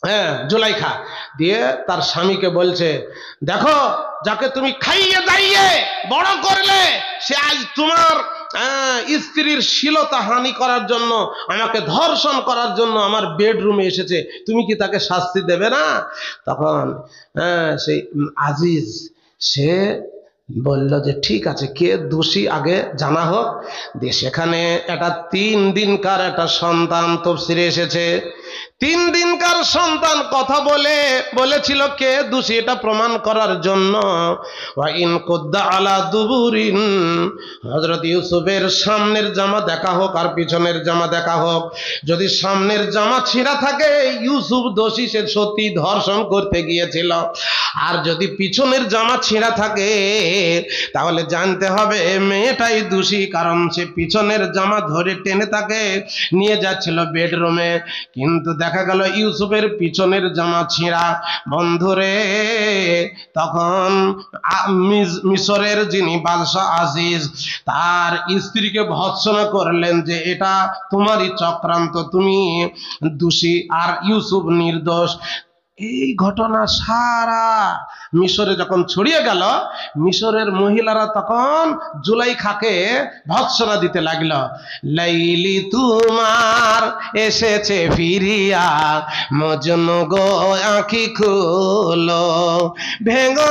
হ্যাঁ, জুলাইখা দিয়ে তার স্বামীকে বলছে, দেখো, যাকে তুমি খাইয়ে দাইয়ে বড় করলে সে আজ তোমার স্ত্রীর শ্লীলতা হানি করার জন্য, আমাকে ধর্ষণ করার জন্য আমার বেডরুমে এসেছে, তুমি কি তাকে শাস্তি দেবে না? তখন সেই আজিজ সে বলল যে ঠিক আছে, কে দোষী আগে জানা হোক। দিয়ে সেখানে একটা 3 দিনকার একটা সন্তান তফসিরে এসেছে। 3 দিনকার সন্তান কথা বলেছিল কে দোষী এটা প্রমাণ করার জন্য। ওয়াইন কুদ্দা আলা দুবুরিন, হযরত ইউসুফের সামনের জামা দেখা হোক আর পিছনের জামা দেখা হোক, যদি সামনের জামা ছিঁড়া থাকে ইউসুফ দোষী, সে সত্যি ধর্ষণ করতে গিয়েছিল। আর যদি পিছনের জামা ছিঁড়া থাকে তাহলে জানতে হবে মেয়েটাই দোষী, কারণ সে পিছনের জামা ধরে টেনে তাকে নিয়ে যাচ্ছিল বেডরুমে। কিন্তু দেখা গেল ইউসুফের পিছনের জামা ছিঁড়া। বন্ধুরে, তখন মিশরের যিনি বাদশাহ আজিজ তার স্ত্রীকে ভর্ৎসনা করলেন যে এটা তোমারই চক্রান্ত, তুমি দোষী আর ইউসুফ নির্দোষ। এই ঘটনা সারা মিশরে যখন ছড়িয়ে গেল, মিশরের মহিলারা তখন জুলাইখাকে ভর্ৎসনা দিতে লাগলো, লাইলি তোমার এসেছে ফিরিয়া, মজনু গো আঁখি খুলো, ভেঙো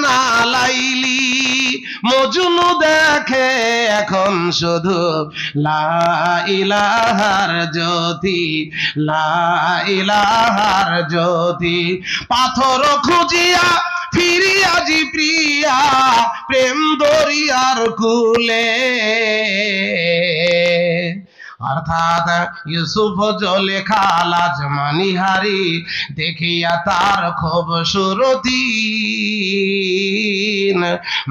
না লাইলি, মজনু দেখে এখন শুধু লা ইলাহার জ্যোতি, লা ইলাহার জ্যোতি, পাথর খুঁজিয়া ফিরিয়াজি প্রিয়া, প্রেম দরিয়ার কুলে। অর্থাৎ ইউসুফ জুলেখা লাজমানিহারি দেখিয়া তার খুবসুরতি,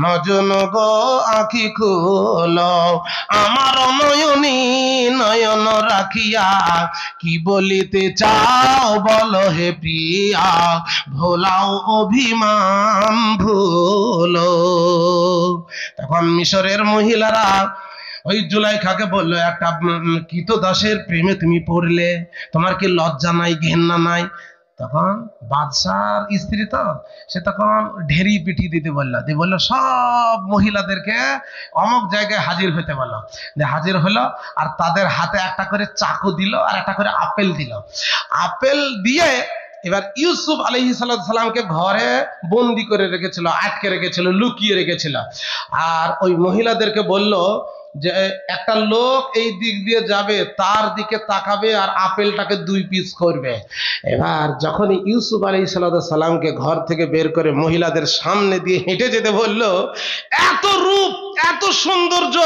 মজনু গো আঁখি খুলো, আমার নয়নী নয়ন রাখিয়া, কি বলিতে চাও বলো হে প্রিয়া, ভোলাও অভিমান ভুলো। তখন মিশরের মহিলারা ওই জুলাইখাকে বললো, একটা কৃতদাসের প্রেমে তুমি পড়লে, তোমার কি লজ্জা নাই, ঘেন্না নাই? তখন বাদশার স্ত্রী তো, সে তখন ঢেরি পিটি দিতে বললো সব মহিলাদেরকে অমুক জায়গায় হাজির হতে বললো। হাজির হলো আর তাদের হাতে একটা করে চাকু দিল আর একটা করে আপেল দিল। আপেল দিয়ে এবার ইউসুফ আলাইহিস সালামকে ঘরে বন্দি করে রেখেছিল, আটকে রেখেছিল, লুকিয়ে রেখেছিল। আর ওই মহিলাদেরকে বলল যে একটা লোক এই দিক দিয়ে যাবে, তার দিকে তাকাবে আর আপেলটাকে 2 পিস করবে। এবার যখন ইউসুফ আলাইহিস সালামকে ঘর থেকে বের করে মহিলাদের সামনে দিয়ে হেঁটে যেতে বললো, এত রূপ, এত সৌন্দর্য,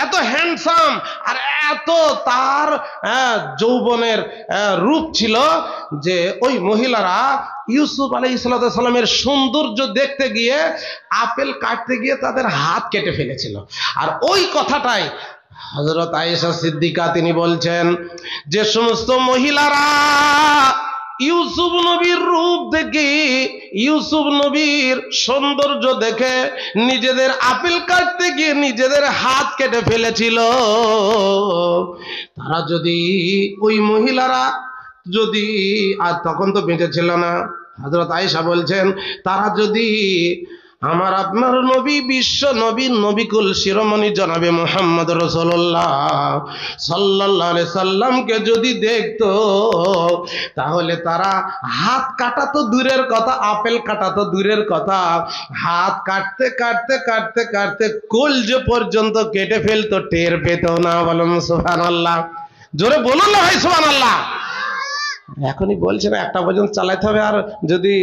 এত হ্যান্ডসাম আর এত তার যৌবনের রূপ ছিল যে ওই মহিলারা ইউসুফ আলাইহিস সালামের সৌন্দর্য দেখতে গিয়ে আপেল কাটতে গিয়ে তাদের হাত কেটে ফেলেছিল। আর ওই কথাটাই হযরত আয়েশা সিদ্দিকা তিনি বলছেন, যে সমস্ত মহিলারা ইউসুফ নবীর রূপ দেখে, ইউসুফ নবীর সৌন্দর্য দেখে নিজেদের আপেল কাটতে গিয়ে নিজেদের হাত কেটে ফেলেছিল, তারা যদি, ওই মহিলারা যদি, আর তখন তো বেঁচে ছিল না, হযরত আয়েশা বলছেন, তারা যদি আমার আপনার নবী, বিশ্ব নবী, নবিকুল শিরোমণি জনাবে মুহাম্মদ রাসূলুল্লাহ সাল্লাল্লাহু আলাইহি সাল্লামকে যদি দেখতো, তাহলে তারা হাত কাটা তো দূরের কথা, আপেল কাটা তো দূরের কথা, হাত কাটতে কাটতে কাটতে কাটতে কলজে পর্যন্ত কেটে ফেলতো, টের পেত না। বলুন সুবহানাল্লাহ, জোরে বলুন না ভাই সুবহানাল্লাহ। এখনই বলছেন 1টা পর্যন্ত চালাইতে হবে, আর যদি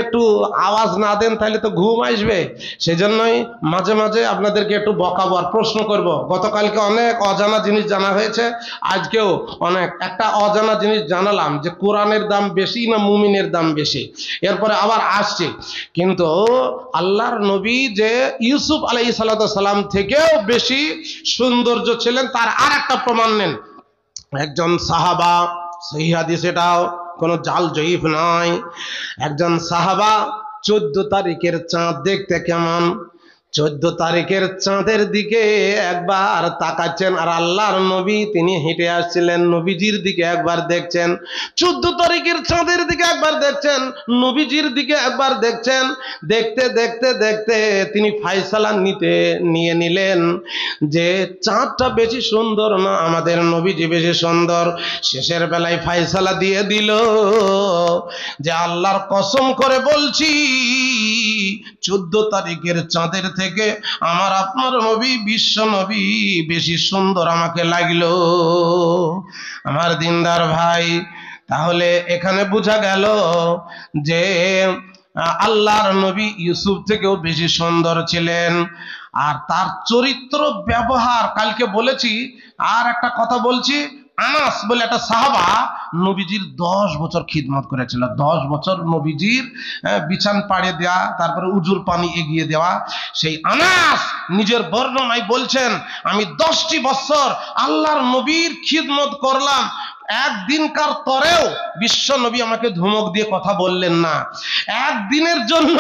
একটু আওয়াজ না দেন তাহলে তো ঘুম আসবে। সেজন্যই মাঝে মাঝে আপনাদেরকে একটু বকাবো আর প্রশ্ন করব। গতকালকে অনেক অজানা জিনিস জানা হয়েছে, আজকেও অনেক একটা অজানা জিনিস জানালাম, যে কোরআনের দাম বেশি না মুমিনের দাম বেশি, এরপরে আবার আসছে। কিন্তু আল্লাহর নবী যে ইউসুফ আলাইহিস সালাম থেকেও বেশি সৌন্দর্য ছিলেন, তার আর একটা প্রমাণ নেন। একজন সাহাবা, সহিহ হাদিস এটাও, কোনো জাল জয়ীফ নয়। একজন সাহাবা 14 তারিখের চাঁদ দেখতে কেমন, 14 তারিখের চাঁদের দিকে একবার তাকাচ্ছেন, আর আল্লাহর নবী তিনি হেঁটে আসছিলেন, নবীজির দিকে একবার দেখছেন। 14 তারিখের চাঁদের দিকে একবার দেখছেন, নবীজির দিকে একবার দেখছেন। দেখতে দেখতে দেখতে তিনি ফায়সালা নিয়ে নিলেন যে চাঁদটা বেশি সুন্দর না আমাদের নবীজি বেশি সুন্দর। শেষের বেলায় ফায়সালা দিয়ে দিল যে আল্লাহর কসম করে বলছি 14 তারিখের চাঁদের থেকে আমার আপনার নবী বিশ্ব নবী বেশি সুন্দর আমাকে লাগলো। আমার দিনদার ভাই, তাহলে এখানে বোঝা গেল যে আল্লাহর নবী ইউসুফ থেকেও বেশি সুন্দর ছিলেন। আর তার চরিত্র ব্যবহার কালকে বলেছি, আর একটা কথা বলছি। আনাস বলে একটা সাহাবা নবীজির 10 বছর খিদমত করেছিল। 10 বছর নবীজির বিছান পাড়ে দেওয়া, তারপরে উজুর পানি এগিয়ে দেওয়া। সেই আনাস নিজের বর্ণনায় বলছেন, আমি 10টি বছর আল্লাহর নবীর খিদমত করলাম, একদিনকার তরেও বিশ্ব নবী আমাকে ধমক দিয়ে কথা বললেন না। একদিনের জন্য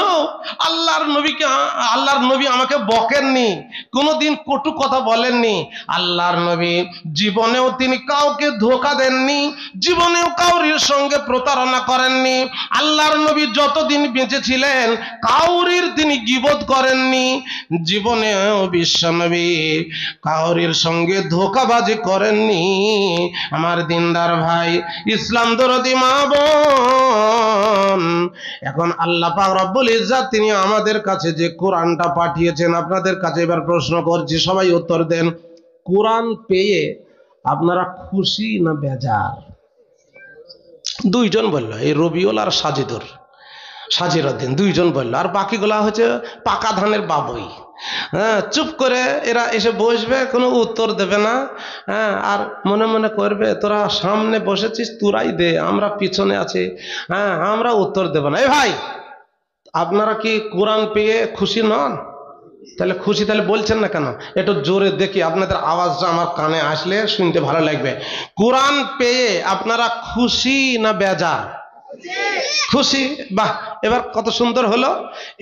আল্লাহর নবী আমাকে বকেননি, কোনোদিন কটু কথা বলেননি। আল্লাহর নবী জীবনেও তিনি কাউকে ধোঁকা দেননি, জীবনেও কাউরির সঙ্গে প্রতারণা করেননি। আল্লাহর নবী যতদিন বেঁচে ছিলেন কাউরির তিনি গীবত করেননি। জীবনেও বিশ্ব নবী কাউরির সঙ্গে ধোঁকাবাজি করেননি। আমার দিনদার ভাই, ইসলাম দরদি মা বোন, এখন আল্লাহ পাক রব্বুল ইজ্জাত তিনি আমাদের কাছে যে কোরআনটা পাঠিয়েছেন, আপনাদের কাছে এবার প্রশ্ন করছি, সবাই উত্তর দেন। কোরআন পেয়ে আপনারা খুশি না বেজার? দুইজন বলল, এই রবিউল আর সাজিরউদ্দিন দুইজন বলল, আর বাকিগুলা হচ্ছে পাকা ধানের বাবুই। হ্যাঁ, চুপ করে এরা এসে বসবে, কোনো উত্তর দেবে না। হ্যাঁ, আর মনে মনে করবে তোরা সামনে বসেছিস, তোরাই দে, আমরা পিছনে আছি। হ্যাঁ, আমরা উত্তর দেব না। এই ভাই, আপনারা কি কোরআন পেয়ে খুশি নন? তাহলে খুশি তাহলে বলছেন না কেন? একটু জোরে দেখি, আপনাদের আওয়াজটা আমার কানে আসলে শুনতে ভালো লাগবে। কোরআন পেয়ে আপনারা খুশি না বেজার? খুশি। বাহ, এবার কত সুন্দর হলো।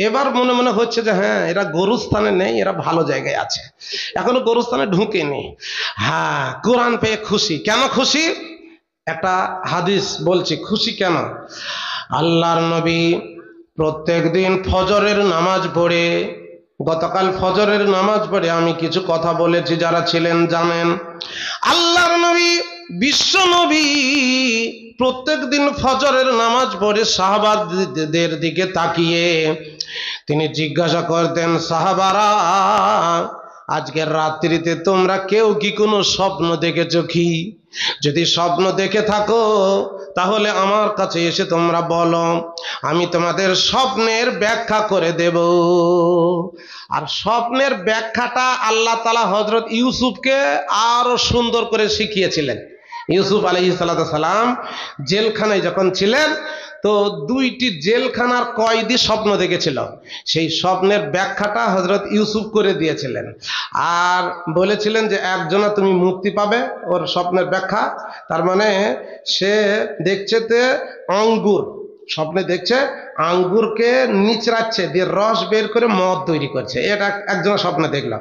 এবার মনে মনে হচ্ছে যে হ্যাঁ, এরা গরুস্থানে নেই, এরা ভালো জায়গায় আছে, এখনো গরুস্থানে ঢুকেনি। হ্যাঁ, কোরআন পেয়ে খুশি। কেন খুশি? একটা হাদিস বলছি খুশি কেন। আল্লাহর নবী প্রত্যেক দিন ফজরের নামাজ পড়ে, গতকাল ফজরের নামাজ পড়ে আমি কিছু কথা বলেছি, যারা ছিলেন জানেন। আল্লাহর নবী বিশ্ব নবী প্রত্যেক দিন ফজরের নামাজ পড়ে সাহাবাদের দিকে তাকিয়ে তিনি জিজ্ঞাসা করতেন, সাহাবারা আজকের রাত্রিতে তোমরা কেউ কি কোনো স্বপ্ন দেখেছো কি? যদি স্বপ্ন দেখে থাকো তাহলে আমার কাছে এসে তোমরা বলো, আমি তোমাদের স্বপ্নের ব্যাখ্যা করে দেব। আর স্বপ্নের ব্যাখ্যাটা আল্লাহ তাআলা হযরত ইউসুফকে আরো সুন্দর করে শিখিয়েছিলেন। ইউসুফ আলাইহিস সালাম জেলখানায় যখন ছিলেন, তো 2টি জেলখানার কয়েদি স্বপ্ন দেখেছিল। সেই স্বপ্নের ব্যাখ্যাটা হযরত ইউসুফ করে দিয়েছিলেন, আর বলেছিলেন যে একজনা তুমি মুক্তি পাবে। ওর স্বপ্নের ব্যাখ্যা, তার মানে সে দেখছে তে আঙ্গুর, স্বপ্নে দেখছে আঙ্গুরকে নিচড়াচ্ছে, দিয়ে রস বের করে মদ তৈরি করছে, এটা একজনা স্বপ্নে দেখলো।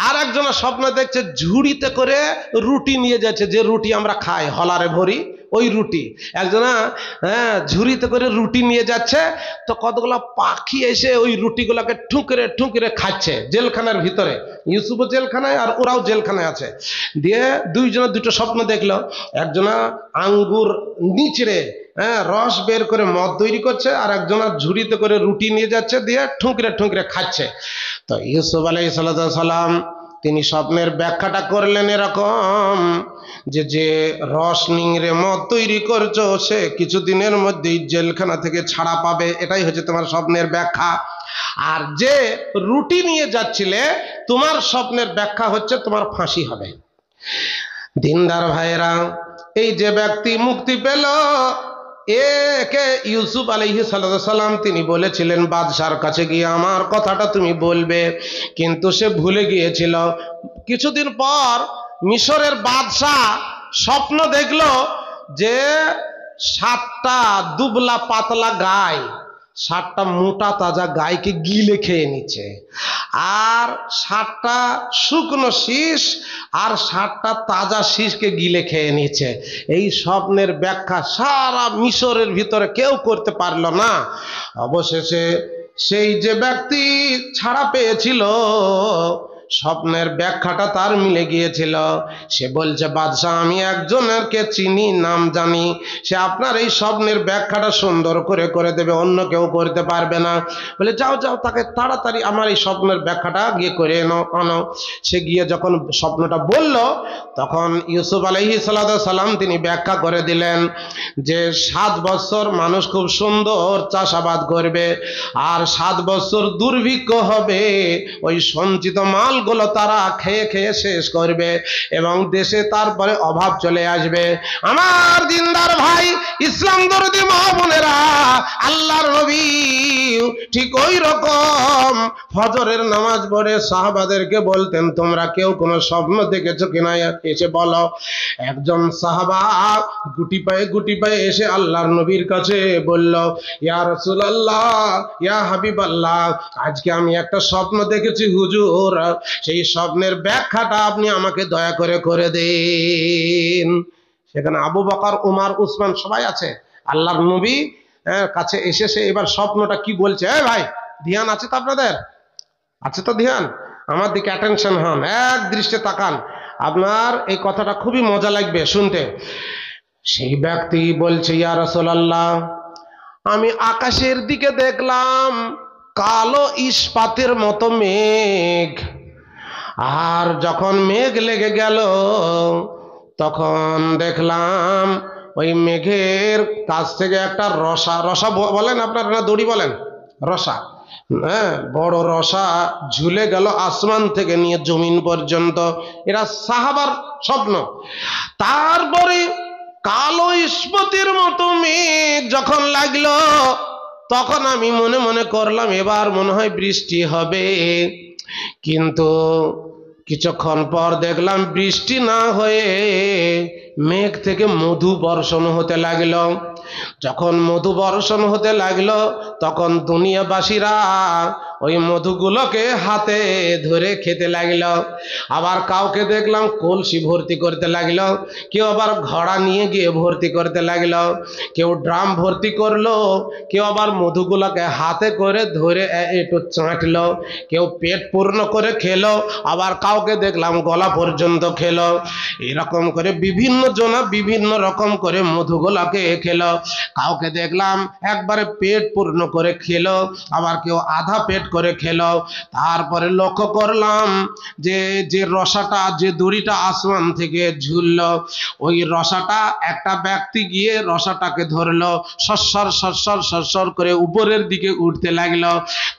আর একজনা স্বপ্ন দেখছে ঝুড়িতে করে রুটি নিয়ে যাচ্ছে, যে রুটি আমরা খাই হলারে ভরি, ওই রুটি। একজনা ঝুড়িতে করে রুটি নিয়ে যাচ্ছে, তো কতগুলো পাখি এসে ওই রুটিগুলোকে ঠুকরে ঠুকরে খাচ্ছে জেলখানার ভিতরে। ইউসুফও জেলখানায় আর ওরাও জেলখানায় আছে। দিয়ে দুইজনা দুটো স্বপ্ন দেখলো, একজনা আঙ্গুর নিচড়ে রস বের করে মদ তৈরি করছে, আর একজনা ঝুড়িতে করে রুটি নিয়ে যাচ্ছে, দিয়ে ঠুকরে ঠুকরে খাচ্ছে। তো ইউসুফ আলাইহিস সালাম তিনি স্বপ্নের ব্যাখ্যাটা করলেন এরকম, যে রস নিংড়ে মদ তৈরি করছো সে কিছুদিনের মধ্যেই জেলখানা থেকে ছাড়া পাবে, এটাই হচ্ছে তোমার স্বপ্নের ব্যাখ্যা। আর যে রুটি নিয়ে যাচ্ছিলে, তোমার স্বপ্নের ব্যাখ্যা হচ্ছে তোমার ফাঁসি হবে। দিনদার ভাইয়েরা, এই যে ব্যক্তি মুক্তি পেল, একে ইউসুফ আলাইহিস সালাম তিনি বলেছিলেন বাদশার কাছে গিয়ে আমার কথাটা তুমি বলবে, কিন্তু সে ভুলে গিয়েছিল। কিছুদিন পর মিশরের বাদশা স্বপ্ন দেখলো যে 7টা দুবলা পাতলা গায় 7টা মোটা তাজা গাইকে গিলে খেয়ে নিচ্ছে, আর 7টা শুকনো শীষ আর 7টা তাজা শীষকে গিলে খেয়ে নিচ্ছে। এই স্বপ্নের ব্যাখ্যা সারা মিশরের ভিতরে কেউ করতে পারল না। অবশেষে সেই যে ব্যক্তি ছাড়া পেয়েছিল, স্বপ্নের ব্যাখ্যাটা তার মিলে গিয়েছিল, সে বলছে, বাদশাহ আমি একজনেরকে চিনি, নাম জানি, সে আপনার এই স্বপ্নের ব্যাখ্যাটা সুন্দর করে করে দেবে, অন্য কেউ করতে পারবে না। বলে যাও যাও, তাকে তাড়াতাড়ি আমার এই স্বপ্নের ব্যাখ্যাটা গিয়ে করে আনো। সে গিয়ে যখন স্বপ্নটা বলল, তখন ইউসুফ আলাইহিস সালাম তিনি ব্যাখ্যা করে দিলেন যে 7 বছর মানুষ খুব সুন্দর চাষাবাদ করবে, আর 7 বছর দুর্ভিক্ষ হবে, ওই সঞ্চিত মালগুলো তারা খেয়ে খেয়ে শেষ করবে এবং দেশে তারপরে অভাব চলে আসবে। আমার দিনদার ভাই, ইসলাম দরদি মা বোনেরা, আল্লাহর নবী ঠিক ওই রকম ফজরের নামাজ পড়ে সাহাবাদেরকে বলতেন, তোমরা কেউ কোনো স্বপ্ন দেখেছো কিনা এসে বলো। একজন সাহাবা গুটি পায়ে এসে আল্লাহর নবীর কাছে বলল, ইয়া রাসূলুল্লাহ, ইয়া হাবিবাল্লাহ, আজকে আমি একটা স্বপ্ন দেখেছি হুজুর, সেই স্বপ্নের ব্যাখ্যাটা আপনি আমাকে দয়া করে করে দিন। সেখানে আবু বকর, উমর, উসমান সবাই আছে। আল্লাহর নবী কাছে এসে সে এবার স্বপ্নটা কি বলছে, ভাই ধ্যান আছে তো আপনাদের? আছে তো ধ্যান? আমার দিকে অ্যাটেনশন হন, এক দৃষ্টে তাকান, আপনার এই কথাটা খুবই মজা লাগবে শুনতে। সেই ব্যক্তি বলছে, ইয়া রাসূলুল্লাহ, আমি আকাশের দিকে দেখলাম কালো ইস্পাতের মতো মেঘ, আর যখন মেঘ লেগে গেল তখন দেখলাম ওই মেঘের কাছ থেকে একটা রসা বলেন আপনারা না দড়ি বলেন, রসা, হ্যাঁ, বড় রসা ঝুলে গেল আসমান থেকে নিয়ে জমিন পর্যন্ত। এরা সাহাবার স্বপ্ন। তারপরে কালো ইস্পাতের মতো মেঘ যখন লাগলো, তখন আমি মনে মনে করলাম এবার মনে হয় বৃষ্টি হবে, কিন্তু কিছুক্ষণ পর দেখলাম বৃষ্টি না হয়ে মেঘ থেকে মধু বর্ষণ হতে লাগলো। যখন মধু বর্ষণ হতে লাগলো, তখন দুনিয়াবাসীরা ওই মধুগুলোকে হাতে ধরে খেতে লাগলো। আবার কাউকে দেখলাম কলসি ভর্তি করতে লাগলো, কেউ আবার ঘড়া নিয়ে গিয়ে ভর্তি করতে লাগলো, কেউ ড্রাম ভর্তি করলো, কেউ আবার মধুগুলোকে হাতে করে ধরে একটু চাটলো, কেউ পেট পূর্ণ করে খেলো, আবার কাউকে দেখলাম গলা পর্যন্ত খেলো। এরকম করে বিভিন্ন জনা বিভিন্ন রকম করে মধুগুলোকে খেলো। কাউকে দেখলাম একবারে পেট পূর্ণ করে খেলো, আবার কেউ আধা পেট করে খেলো। তারপরে লক্ষ্য করলাম যে যে রসাটা, যে দড়িটা আসমান থেকে ঝুললো, ওই রসাটা একটা ব্যক্তি গিয়ে রসাটাকে ধরলো, সরসর সরসর সরসর করে উপরের দিকে উঠতে লাগলো।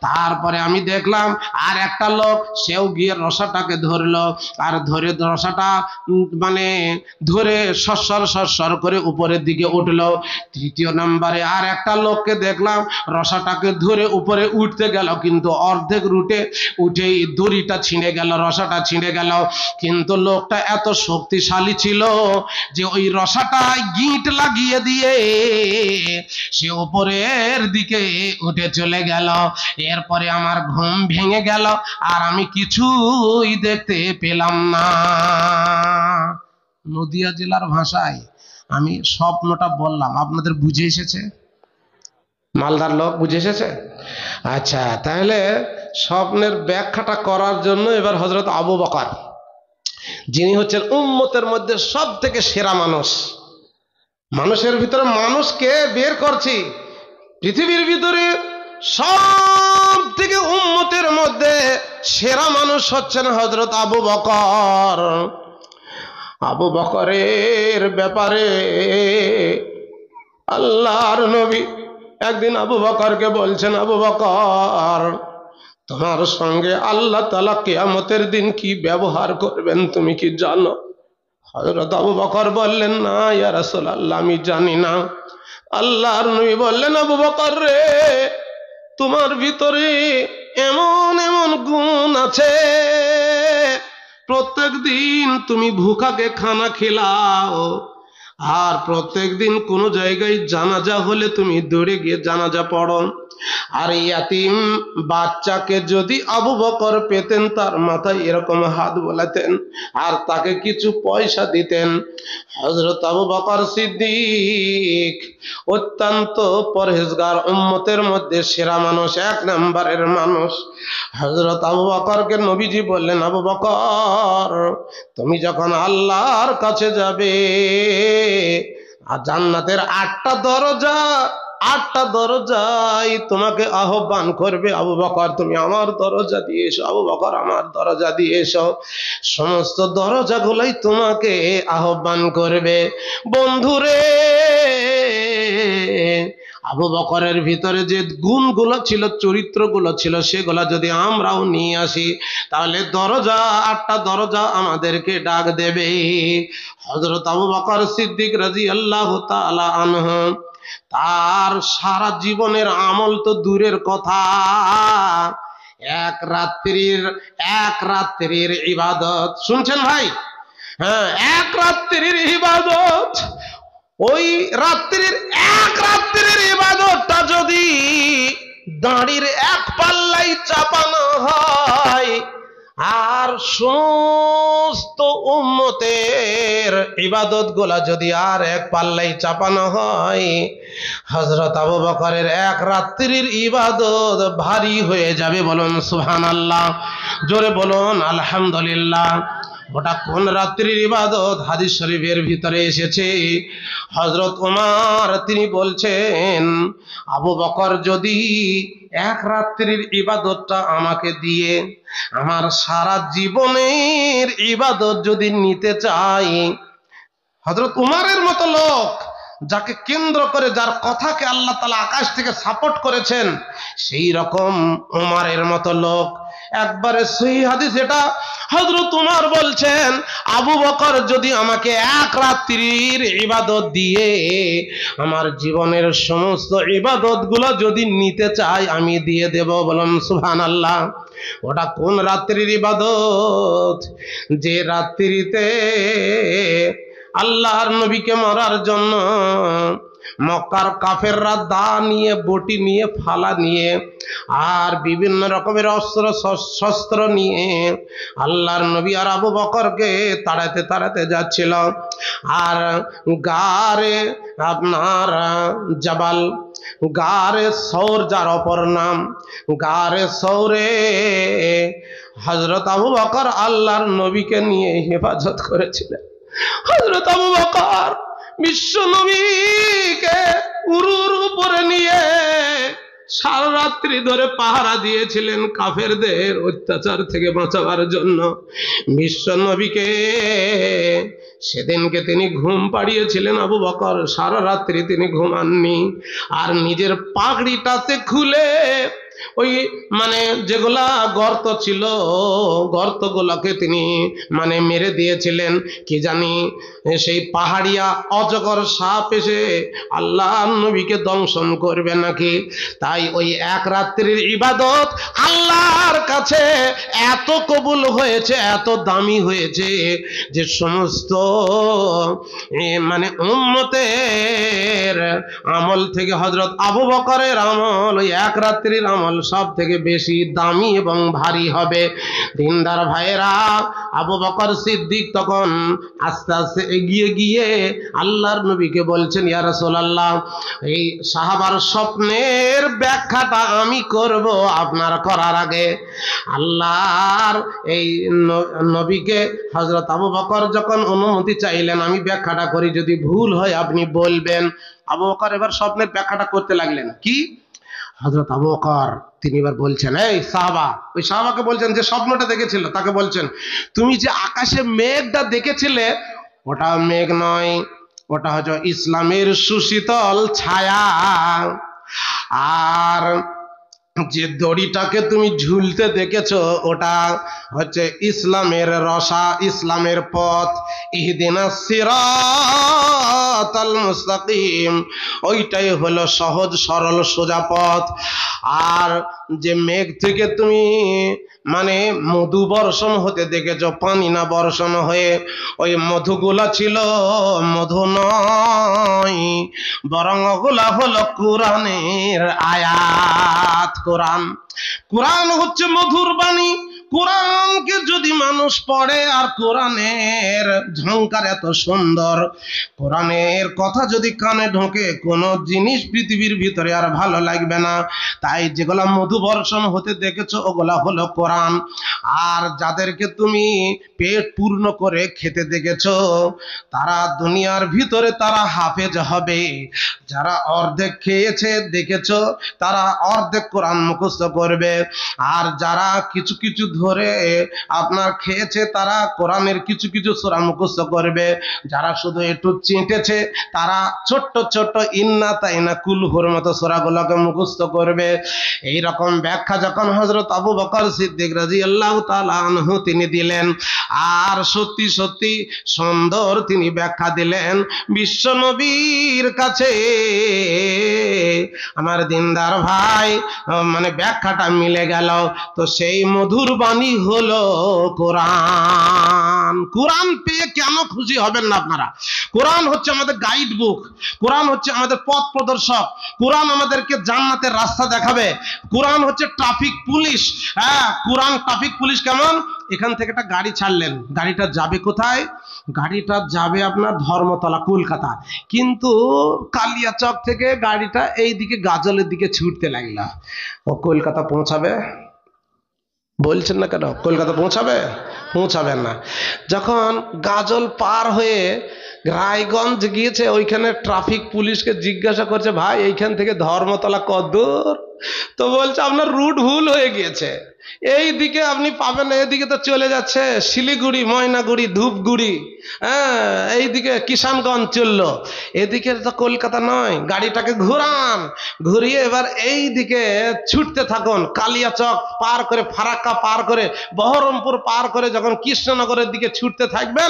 তারপরে আমি দেখলাম আর একটা লোক, সেও গিয়ে রসাটাকে ধরলো, আর ধরে রসাটা মানে ধরে সরসর সরসর করে উপরের দিকে উঠলো। তৃতীয় নম্বরে আর একটা লোককে দেখলাম রসাটাকে ধরে উপরে উঠতে গেল, কিন্তু অর্ধেক রুটে উঠেই দড়িটা ছিঁড়ে গেল, রসাটা ছিঁড়ে গেল। কিন্তু লোকটা এত শক্তিশালী ছিল যে ওই রসাটা গিঁট লাগিয়ে দিয়ে সে উপরের দিকে উঠে চলে গেল। এরপরে আমার ঘুম ভেঙে গেল, আর আমি কিছুই দেখতে পেলাম না। নদিয়া জেলার ভাষায় আমি স্বপ্নটা বললাম, আপনাদের বুঝে এসেছে? মালদার লোক বুঝে এসেছে? আচ্ছা, তাহলে স্বপ্নের ব্যাখ্যাটা করার জন্য এবার হযরত আবু বকর, যিনি হচ্ছেন উম্মতের মধ্যে সব থেকে সেরা মানুষ, মানুষের ভিতরে মানুষকে বের করছি, পৃথিবীর ভিতরে সব থেকে উম্মতের মধ্যে সেরা মানুষ হচ্ছেন হযরত আবু বকর। আবু বকরের ব্যাপারে আল্লাহর নবী একদিন আবু বকরকে বলছেন, আবু বকর, তোমার সঙ্গে আল্লাহ তাআলা কিয়ামতের দিন কি ব্যবহার করবেন তুমি কি জানো? হযরত আবু বকর বললেন, না ইয়া রাসূলুল্লাহ, আমি জানি না। আল্লাহর নবী বললেন, আবু বকর রে, তোমার ভিতরে এমন এমন গুণ আছে, প্রত্যেক দিন তুমি ভুখাকে খানা খিলাও, আর প্রত্যেক দিন কোনো জায়গায় জানাজা হলে তুমি দৌড়ে গিয়ে জানাজা পড়ো। আর ইয়াতিম বাচ্চাকে যদি আবু বকর পেতেন, তার মাথায় এরকম হাত বোলাতেন আর তাকে কিছু পয়সা দিতেন। হযরত আবু বকর সিদ্দিক অত্যন্ত পরহেজগার, উম্মতের মধ্যে সেরা মানুষ, এক নম্বরের মানুষ। হযরত আবু বকরকে নবীজি বললেন, আবু বকর, তুমি যখন আল্লাহর কাছে যাবে, আর জান্নাতের 8টা দরজা, 8টা দরজায় তোমাকে আহ্বান করবে, আবু বকর তুমি আমার দরজা দিয়ে এসো, আবু বকর আমার দরজা দিয়ে এসো। সমস্ত দরজাগুলোই তোমাকে আহ্বান করবে। বন্ধুরে, আবু বকরের ভিতরে যে গুণগুলো ছিল, চরিত্রগুলো ছিল, সেগুলো যদি আমরাও নিয়ে আসি, তাহলে দরজা, 8টা দরজা আমাদেরকে ডাক দেবে। হযরত আবু বকর সিদ্দিক রাদিয়াল্লাহু তাআলা আনহু, তার সারা জীবনের আমল তো দূরের কথা, এক রাত্রির ইবাদত, শুনছেন ভাই? হ্যাঁ, এক রাত্রির ইবাদত, ওই এক রাত্রির ইবাদতটা যদি দাঁড়ির এক পাল্লাই চাপানো হয়, আর সমস্ত উম্মতের ইবাদত গুলা যদি আর এক পাল্লাই চাপানো হয়, হযরত আবু বকরের এক রাত্রির ইবাদত ভারী হয়ে যাবে। বলুন সুবহানাল্লাহ, জোরে বলুন আলহামদুলিল্লাহ। ওটা কোন রাত্রির ইবাদত? হাদিস শরীফের ভিতরে এসেছে, হযরত ওমর তিনি বলছেন, আবু বকর যদি এক রাত্রির ইবাদতটা আমাকে দিয়ে আমার সারা জীবনের ইবাদত যদি নিতে চাই, হযরত উমরের মতো লোক, যাকে কেন্দ্র করে, যার কথাকে আল্লাহ তাআলা আকাশ থেকে সাপোর্ট করেছেন, সেই রকম উমরের মতো লোক, একবারে সহিহ হাদিস এটা, হযরত উমর বলছেন, আবু বকর যদি আমাকে এক রাত্রির ইবাদত দিয়ে আমার জীবনের সমস্ত ইবাদতগুলো যদি নিতে চাই, আমি দিয়ে দেব। বলুন সুবহানাল্লাহ। ওটা কোন রাত্রির ইবাদত? যে রাত্রিতে আল্লাহর নবীকে মারার জন্য মক্কার কাফেররা দা নিয়ে, বটি নিয়ে, ফালা নিয়ে আর বিভিন্ন রকমের অস্ত্র শস্ত্র নিয়ে আল্লাহর নবী আর আবু বকরকে তাড়াতে তাড়াতে যাচ্ছিল। আর গারে আপনার জাবাল, গারে সৌর, যার অপর নাম গারে সৌরে, হযরত আবু বকর আল্লাহর নবীকে নিয়ে হেফাজত করেছিলেন। হযরত আবু বকর বিশ্ব নবীকে উরুর উপরে নিয়ে সারা রাত্রি ধরে পাহারা দিয়েছিলেন কাফেরদের অত্যাচার থেকে বাঁচাবার জন্য। বিশ্ব নবীকে সেদিনকে তিনি ঘুম পাড়িয়েছিলেন আবু বকর, সারা রাত্রি তিনি ঘুমাননি। আর নিজের পাগড়িটাতে খুলে ওই মানে যেগুলা গর্ত ছিল, গর্তগুলোকে তিনি মানে মেরে দিয়েছিলেন। কি জানি সেই পাহাড়িয়া অজগর সাপ এসে আল্লাহ নবীকে দংশন করবে নাকি। তাই ওই এক রাত্রির ইবাদত আল্লাহর কাছে এত কবুল হয়েছে, এত দামি হয়েছে, যে সমস্ত মানে উম্মতের আমল থেকে হযরত আবু বকরের আমল, ওই এক রাত্রির আমল সব থেকে বেশি দামি এবং ভারী হবে। দিনদার ভাইয়েরা, আবু বকর সিদ্দিক তখন আস্তে আস্তে এগিয়ে গিয়ে আল্লাহর নবীকে বলছেন, ইয়া রাসূলুল্লাহ, এই সাহাবার স্বপ্নের ব্যাখ্যাটা আমি করব আপনার করার আগে। আল্লাহর এই নবীকে হযরত আবু বকর যখন অনুমতি চাইলেন, আমি ব্যাখ্যাটা করি, যদি ভুল হয় আপনি বলবেন। আবু বকর এবার স্বপ্নের ব্যাখ্যাটা করতে লাগলেন। কি? হযরত আবু বকর তিনি এবার বলছেন, এই সাহাবা, ওই সাহাবাকে বলছেন যে স্বপ্নটা দেখেছিল, তাকে বলছেন, তুমি যে আকাশে মেঘটা দেখেছিলে, ওটা মেঘ নয়, ওটা হচ্ছে ইসলামের সুশীতল ছায়া। আর যে দড়িটাকে তুমি ঝুলতে দেখেছো, ওটা হচ্ছে ইসলামের রসা, ইসলামের পথ। ইহদিনাস সিরাত সিরাতাল মুস্তাকিম, ওইটাই হলো সহজ সরল সোজা পথ। আর যে মেঘ থেকে তুমি মানে মধু বর্ষণ হতে দেখেছ, পানি না বর্ষণ হয়ে, ওই মধুগুলা ছিল মধু নয়, বরং ওগুলা হলো কোরআনের আয়াত। কোরআন, কোরআন হচ্ছে মধুর বাণী। কোরআনকে যদি মানুষ পড়ে, আর কোরআনের ঝংকার এত সুন্দর, কোরআনের কথা যদি কানে ঢোকে, কোনো জিনিস পৃথিবীর ভিতরে আর ভালো লাগবে না। তাই যেগুলা মধু বর্ষণ হতে দেখেছো ওগুলা হলো কোরআন। আর যাদেরকে তুমি পেট পূর্ণ করে খেতে দেখেছো, তারা দুনিয়ার ভিতরে তারা হাফেজ হবে। যারা অর্ধেক খেয়েছে দেখেছো, তারা অর্ধেক কোরআন মুখস্থ করবে। আর যারা কিছু কিছু ধরে আপনার খেয়েছে, তারা কোরআনের কিছু কিছু সূরা মুখস্থ করবে। যারা শুধু একটু চেটেছে, তারা ছোট্ট ছোট্ট ইন্না তাইনা কুলহুর মতো সূরাগুলোকে মুখস্থ করবে। এই রকম ব্যাখ্যা যখন হযরত আবু বকর সিদ্দিক রাদিয়াল্লাহু তাআলা আনহু তিনি দিলেন, আর সত্যি সত্যি সুন্দর তিনি ব্যাখ্যা দিলেন, বিশ্ব নবীর কাছে আমার দিনদার ভাই মানে ব্যাখ্যাটা মিলে গেল। তো সেই মধুর বাণী হলো কোরআন। কোরআন পেয়ে কেন খুশি হবেন না আপনারা? কোরআন হচ্ছে আমাদের গাইড বুক, কোরআন হচ্ছে আমাদের পথ প্রদর্শক, কোরআন আমাদেরকে জান্নাতের রাস্তা দেখাবে, কোরআন হচ্ছে ট্রাফিক পুলিশ। হ্যাঁ, কোরআন ট্রাফিক পুলিশ কেমন? এখান থেকে একটা গাড়ি ছাড়লেন, গাড়িটা যাবে কোথায়? গাড়িটা যাবে আপনার ধর্মতলা কলকাতা, কিন্তু কালিয়াচক থেকে গাড়িটা এই দিকে গাজলের দিকে ছুটতে লাগলো। ও কলকাতা পৌঁছাবে? বলছেন না কেন? কলকাতা পৌঁছাবে? পৌঁছাবেন না। যখন গাজল পার হয়ে রায়গঞ্জ গিয়েছে, ওইখানে ট্রাফিক পুলিশকে জিজ্ঞাসা করছে, ভাই এইখান থেকে ধর্মতলা কতদূর? তো বলছে আপনার রুট ভুল হয়ে গিয়েছে, এই দিকে আপনি পাবেন না, এদিকে তো চলে যাচ্ছে শিলিগুড়ি, ময়নাগুড়ি, ধূপগুড়ি, হ্যাঁ এইদিকে কিষানগঞ্জ চললো, এদিকে তো কলকাতা নয়। গাড়িটাকে ঘুরান, ঘুরিয়ে এবার এই দিকে ছুটতে থাকুন, কালিয়াচক পার করে, ফারাক্কা পার করে, বহরমপুর পার করে যখন কৃষ্ণনগরের দিকে ছুটতে থাকবেন,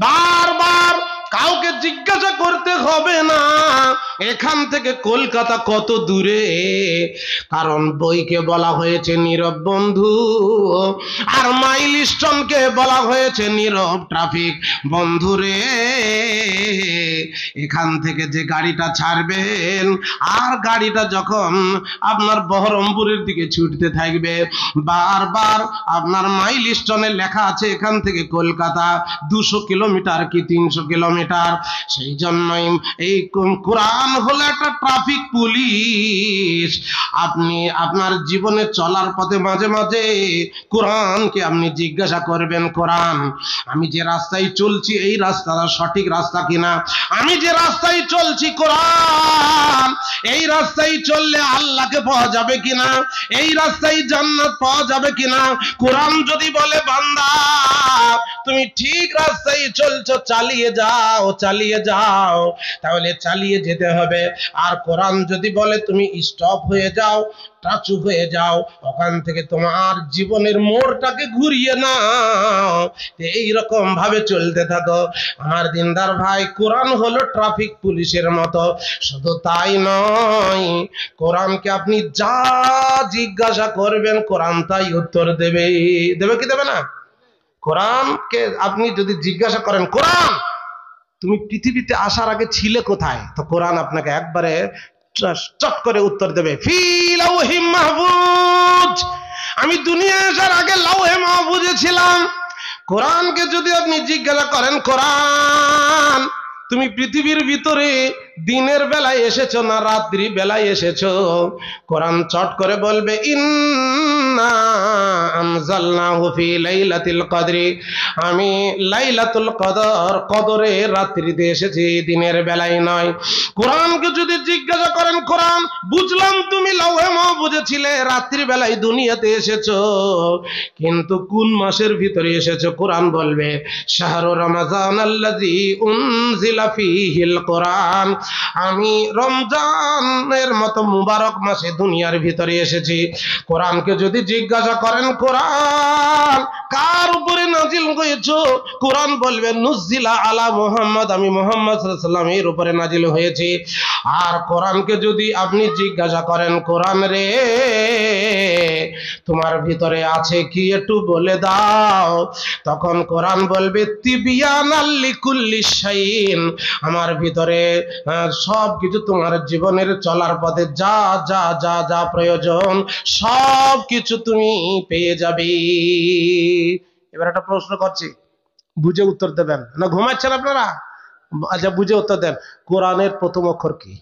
বারবার কাউকে জিজ্ঞাসা করতে হবে না এখান থেকে কলকাতা কত দূরে, কারণ বইকে বলা হয়েছে নীরব বন্ধু, আর মাইলস্টোনকে বলা হয়েছে নীরব ট্রাফিক বন্ধুরে। এখান থেকে যে গাড়িটা ছাড়বেন, আর গাড়িটা যখন আপনার বহরমপুরের দিকে ছুটতে থাকবে, বারবার আপনার মাইলস্টোনে লেখা আছে এখান থেকে কলকাতা 200 কিলোমিটার কি 300 কিলোমিটার। সেই জন্যই এই কোরআন হলো একটা ট্রাফিক পুলিশ। আপনি আপনার জীবনে চলার পথে মাঝে মাঝে কোরআনকে আপনি জিজ্ঞাসা করবেন, কোরআন আমি যে রাস্তায় চলছি এই রাস্তাটা সঠিক রাস্তা কিনা? আমি যে রাস্তায় চলছি কোরআন, এই রাস্তায় চললে আল্লাহকে পাওয়া যাবে কিনা? এই রাস্তায় জান্নাত পাওয়া যাবে কিনা? কোরআন যদি বলে বান্দা তুমি ঠিক রাস্তায় চলছো, চালিয়ে যাও, চালিয়ে যাও, তাহলে চালিয়ে যেতে হবে। আর কোরআন যদি বলে তুমি স্টপ হয়ে যাও, টাচু হয়ে যাও, ওখান থেকে তোমার জীবনের মোড়টাকে ঘুরিয়ে নাও, এইরকম ভাবে চলতে থাকো। আমার দিনদার ভাই, কোরআন হলো ট্রাফিক পুলিশের মতো। শুধু তাই নয়, কোরআনকে আপনি যা জিজ্ঞাসা করবেন কোরআন তাই উত্তর দেবে। দেবে কি দেবে না? কোরআনকে আপনি যদি জিজ্ঞাসা করেন, কোরআন তুমি পৃথিবীতে আসার আগে ছিলে কোথায়, তো কোরআন আপনাকে একবারে চট করে উত্তর দেবে, ফি লাউহি মাহফুজ, আমি দুনিয়ায় আসার আগে লাউহে মাহফুজে ছিলাম। কোরআনকে যদি আপনি জিজ্ঞাসা করেন, কোরআন তুমি পৃথিবীর ভিতরে দিনের বেলায় এসেছো না রাত্রি বেলায় এসেছো, কোরআন চট করে বলবে ইন্না আনজালনাহু ফি লাইলাতিল কদরি, আমি লাইলাতুল কদর, কদরে রাত্রিতে এসেছি, দিনের বেলায় নয়। কোরআনকে যদি জিজ্ঞাসা করেন, কোরআন বুঝলাম তুমি লাউহে মাহফুজে ছিলে, রাত্রি বেলায় দুনিয়াতে এসেছো, কিন্তু কোন মাসের ভিতরে এসেছো? কোরআন বলবে শাহরু রমাজান আল্লাযী উনজিলা ফীহিল কোরআন, আমি রমজানের মতো মুবারক মাসে দুনিয়ার ভিতরে এসেছি। কোরআনকে যদি জিজ্ঞাসা করেন কোরআন কার উপরে নাজিল হয়েছে, কোরআন বলবে নুজিলা আলা মুহাম্মদ, আমি মুহাম্মদ সাল্লাল্লাহু আলাইহি ওয়াসাল্লামের উপরে নাজিল হয়েছে। আর কোরআনকে যদি আপনি জিজ্ঞাসা করেন কোরআন রে তোমার ভিতরে আছে কি একটু বলে দাও, তখন কোরআন বলবে তিবিয়ানাল লিকুল্লি শাইইন, আমার ভিতরে সব কিছু তোমার জীবনের চলার পথে যা যা যা যা প্রয়োজন সব কিছু তুমি পেয়ে যাবে। এবার একটা প্রশ্ন করছি, বুঝে উত্তর দেবেন না, ঘুমাচ্ছেন আপনারা? আচ্ছা বুঝে উত্তর দেন। কোরআনের প্রথম অক্ষর কি?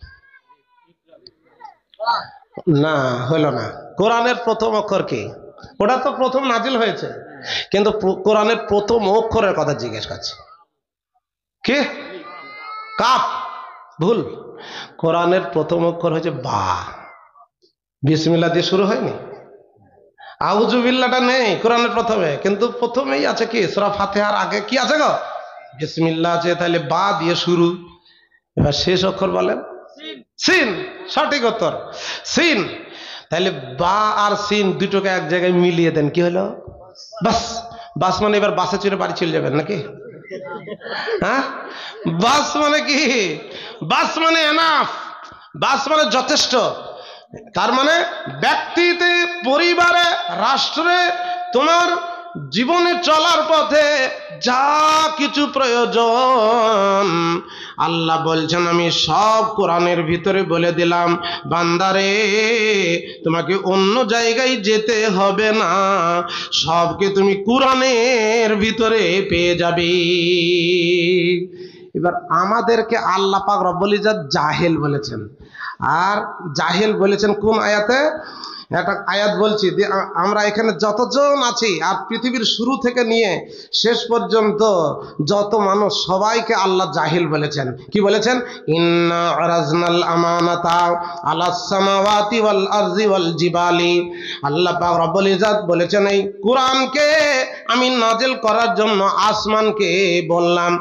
না হলো না। কোরআনের প্রথম অক্ষর কি? ওটা তো প্রথম নাজিল হয়েছে, কিন্তু কোরআনের প্রথম অক্ষরের কথা জিজ্ঞেস করছে। কি? কাফ। ভুল। কোরআনের প্রথম অক্ষর হচ্ছে বা। বিসমিল্লাহ দিয়ে শুরু হয়নি, আউযুবিল্লাহটা নেই কোরআনের প্রথমে, কিন্তু প্রথমেই আছে কি? সূরা ফাতিহার আগে কি আছে গো? বিসমিল্লাহ আছে, তাহলে বা দিয়ে শুরু। এবার শেষ অক্ষর বলেন। সিন। সঠিক উত্তর সিন। তাহলে বা আর সিন দুটোকে এক জায়গায় মিলিয়ে দেন, কি হলো? বাস। বাস মানে এবার বাসে চড়ে বাড়ি চলে যাবেন নাকি? হ্যাঁ, বাস মানে কি? বাস মানে এনাফ, বাস মানে যথেষ্ট। তার মানে ব্যক্তিতে, পরিবারে, রাষ্ট্রে, তোমার জীবনে চলার পথে যা কিছু প্রয়োজন আল্লাহ বলছেন আমি সব কোরআনের ভিতরে বলে দিলাম। বান্দারে তোমাকে অন্য জায়গায় যেতে হবে না, সবকে তুমি কোরআনের ভিতরে পেয়ে যাবে। এবার আমাদেরকে আল্লাহ পাক রব্বুল ইজ্জত জাহেল বলেছেন, আর জাহেল বলেছেন কোন আয়াতে? একটা আয়াত বলছি, আমরা এখানে যতজন আছি আর পৃথিবীর শুরু থেকে নিয়ে শেষ পর্যন্ত যত মানুষ সবাইকে আল্লাহ জাহিল বলেছেন। কি বলেছেন? ইন্না আরাজনাল আমানাতা আলাস সামাওয়াতি ওয়াল আরজি ওয়াল জিবালি। আল্লাহ পাক রব্বুল ইজ্জত বলেছেন এই কোরআনকে আমি নাজিল করার জন্য আসমানকে বললাম,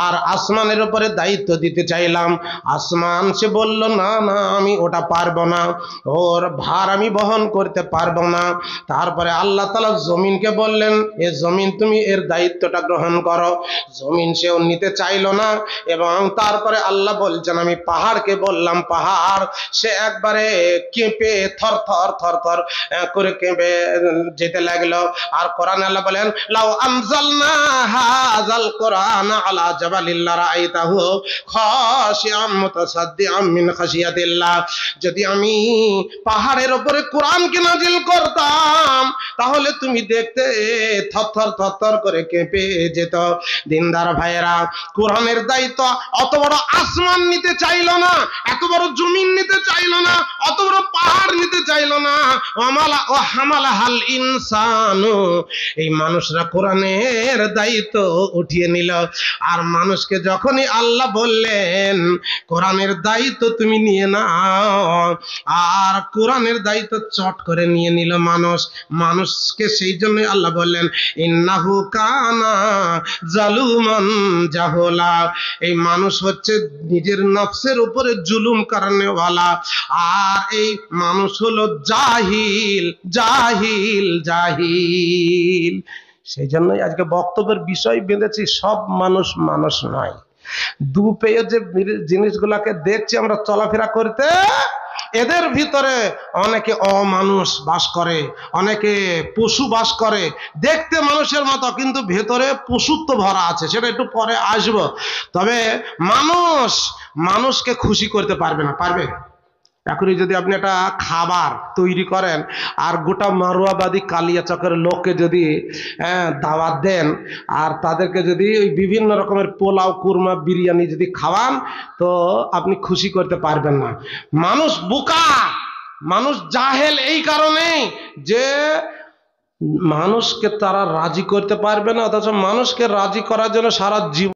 আর আসমানের উপরে দায়িত্ব দিতে চাইলাম। আসমান সে বলল না না আমি ওটা পারবো না, ওর ভার আমি বহন করতে পারবো না। তারপরে আল্লাহ তাআলা জমিনকে বললেন এ জমিন তুমি এর দায়িত্বটা গ্রহণ করো। জমিন সেও নিতে চাইলো না, এবং তারপরে আল্লাহ বলছেন আমি পাহাড়কে বললাম, পাহাড় সে একবারে কেঁপে থরথর থরথর করে কেঁপে যেতে লাগলো। আর কোরআন আল্লাহ বলেন লাউ আনজালনা হাযাল কোরআন আলা জাবালিন লারাআইতাহু খাশিআম মুতাসাদ্দিআম মিন খাশিয়াতিল্লাহ। যদি আমি পাহাড়ের উপরে কোরআনকে নাজিল করতাম তাহলে তুমি দেখতে থরথর থরথর করে কেঁপে যেত। দিনদার ভাইয়েরা, কোরআনের দায়িত্ব অত বড় আসমান নিতে চাইল না, এত বড় জমিন নিতে চাইল না, অত বড় পাহাড় নিতে চাইল না। ওয়ামালা ও হামালাহাল ইনসানু, এই মানুষরা কোরআনের দায়িত্ব উঠিয়ে নিল। আর মানুষকে যখনই আল্লাহ বললেন কোরআনের দায়িত্ব তুমি নিয়ে নাও, আর কোরআনের দায়িত্ব চট করে নিয়ে নিল মানুষ। মানুষকে সেই জন্য আল্লাহ বললেন ইন্নাহু কানা জালুমান জাহুলা। এই মানুষ হচ্ছে নিজের নফসের উপরে জুলুম করানেওয়ালা, আর এই মানুষ হলো জাহিল জাহিল জাহিল। সেই জন্যই আজকে বক্তব্যের বিষয় বেঁধেছি সব মানুষ মানুষ নয়। দু পেয়ে যে জিনিসগুলাকে দেখছি আমরা চলাফেরা করতে, এদের ভিতরে অনেকে অমানুষ বাস করে, অনেকে পশু বাস করে, দেখতে মানুষের মতো কিন্তু ভেতরে পশুত্ব ভরা আছে, সেটা একটু পরে আসবো। তবে মানুষ মানুষকে খুশি করতে পারবে না, পারবে? এখনই যদি আপনি একটা খাবার তৈরি করেন আর গোটা মারোয়াবাদী কালিয়াচকের লোককে যদি দাওয়াত দেন আর তাদেরকে যদি ওই বিভিন্ন রকমের পোলাও কুরমা বিরিয়ানি যদি খাওয়ান, তো আপনি খুশি করতে পারবেন না। মানুষ বোকা, মানুষ জাহেল এই কারণেই যে মানুষকে তারা রাজি করতে পারবে না, অথচ মানুষকে রাজি করার জন্য সারা জীবন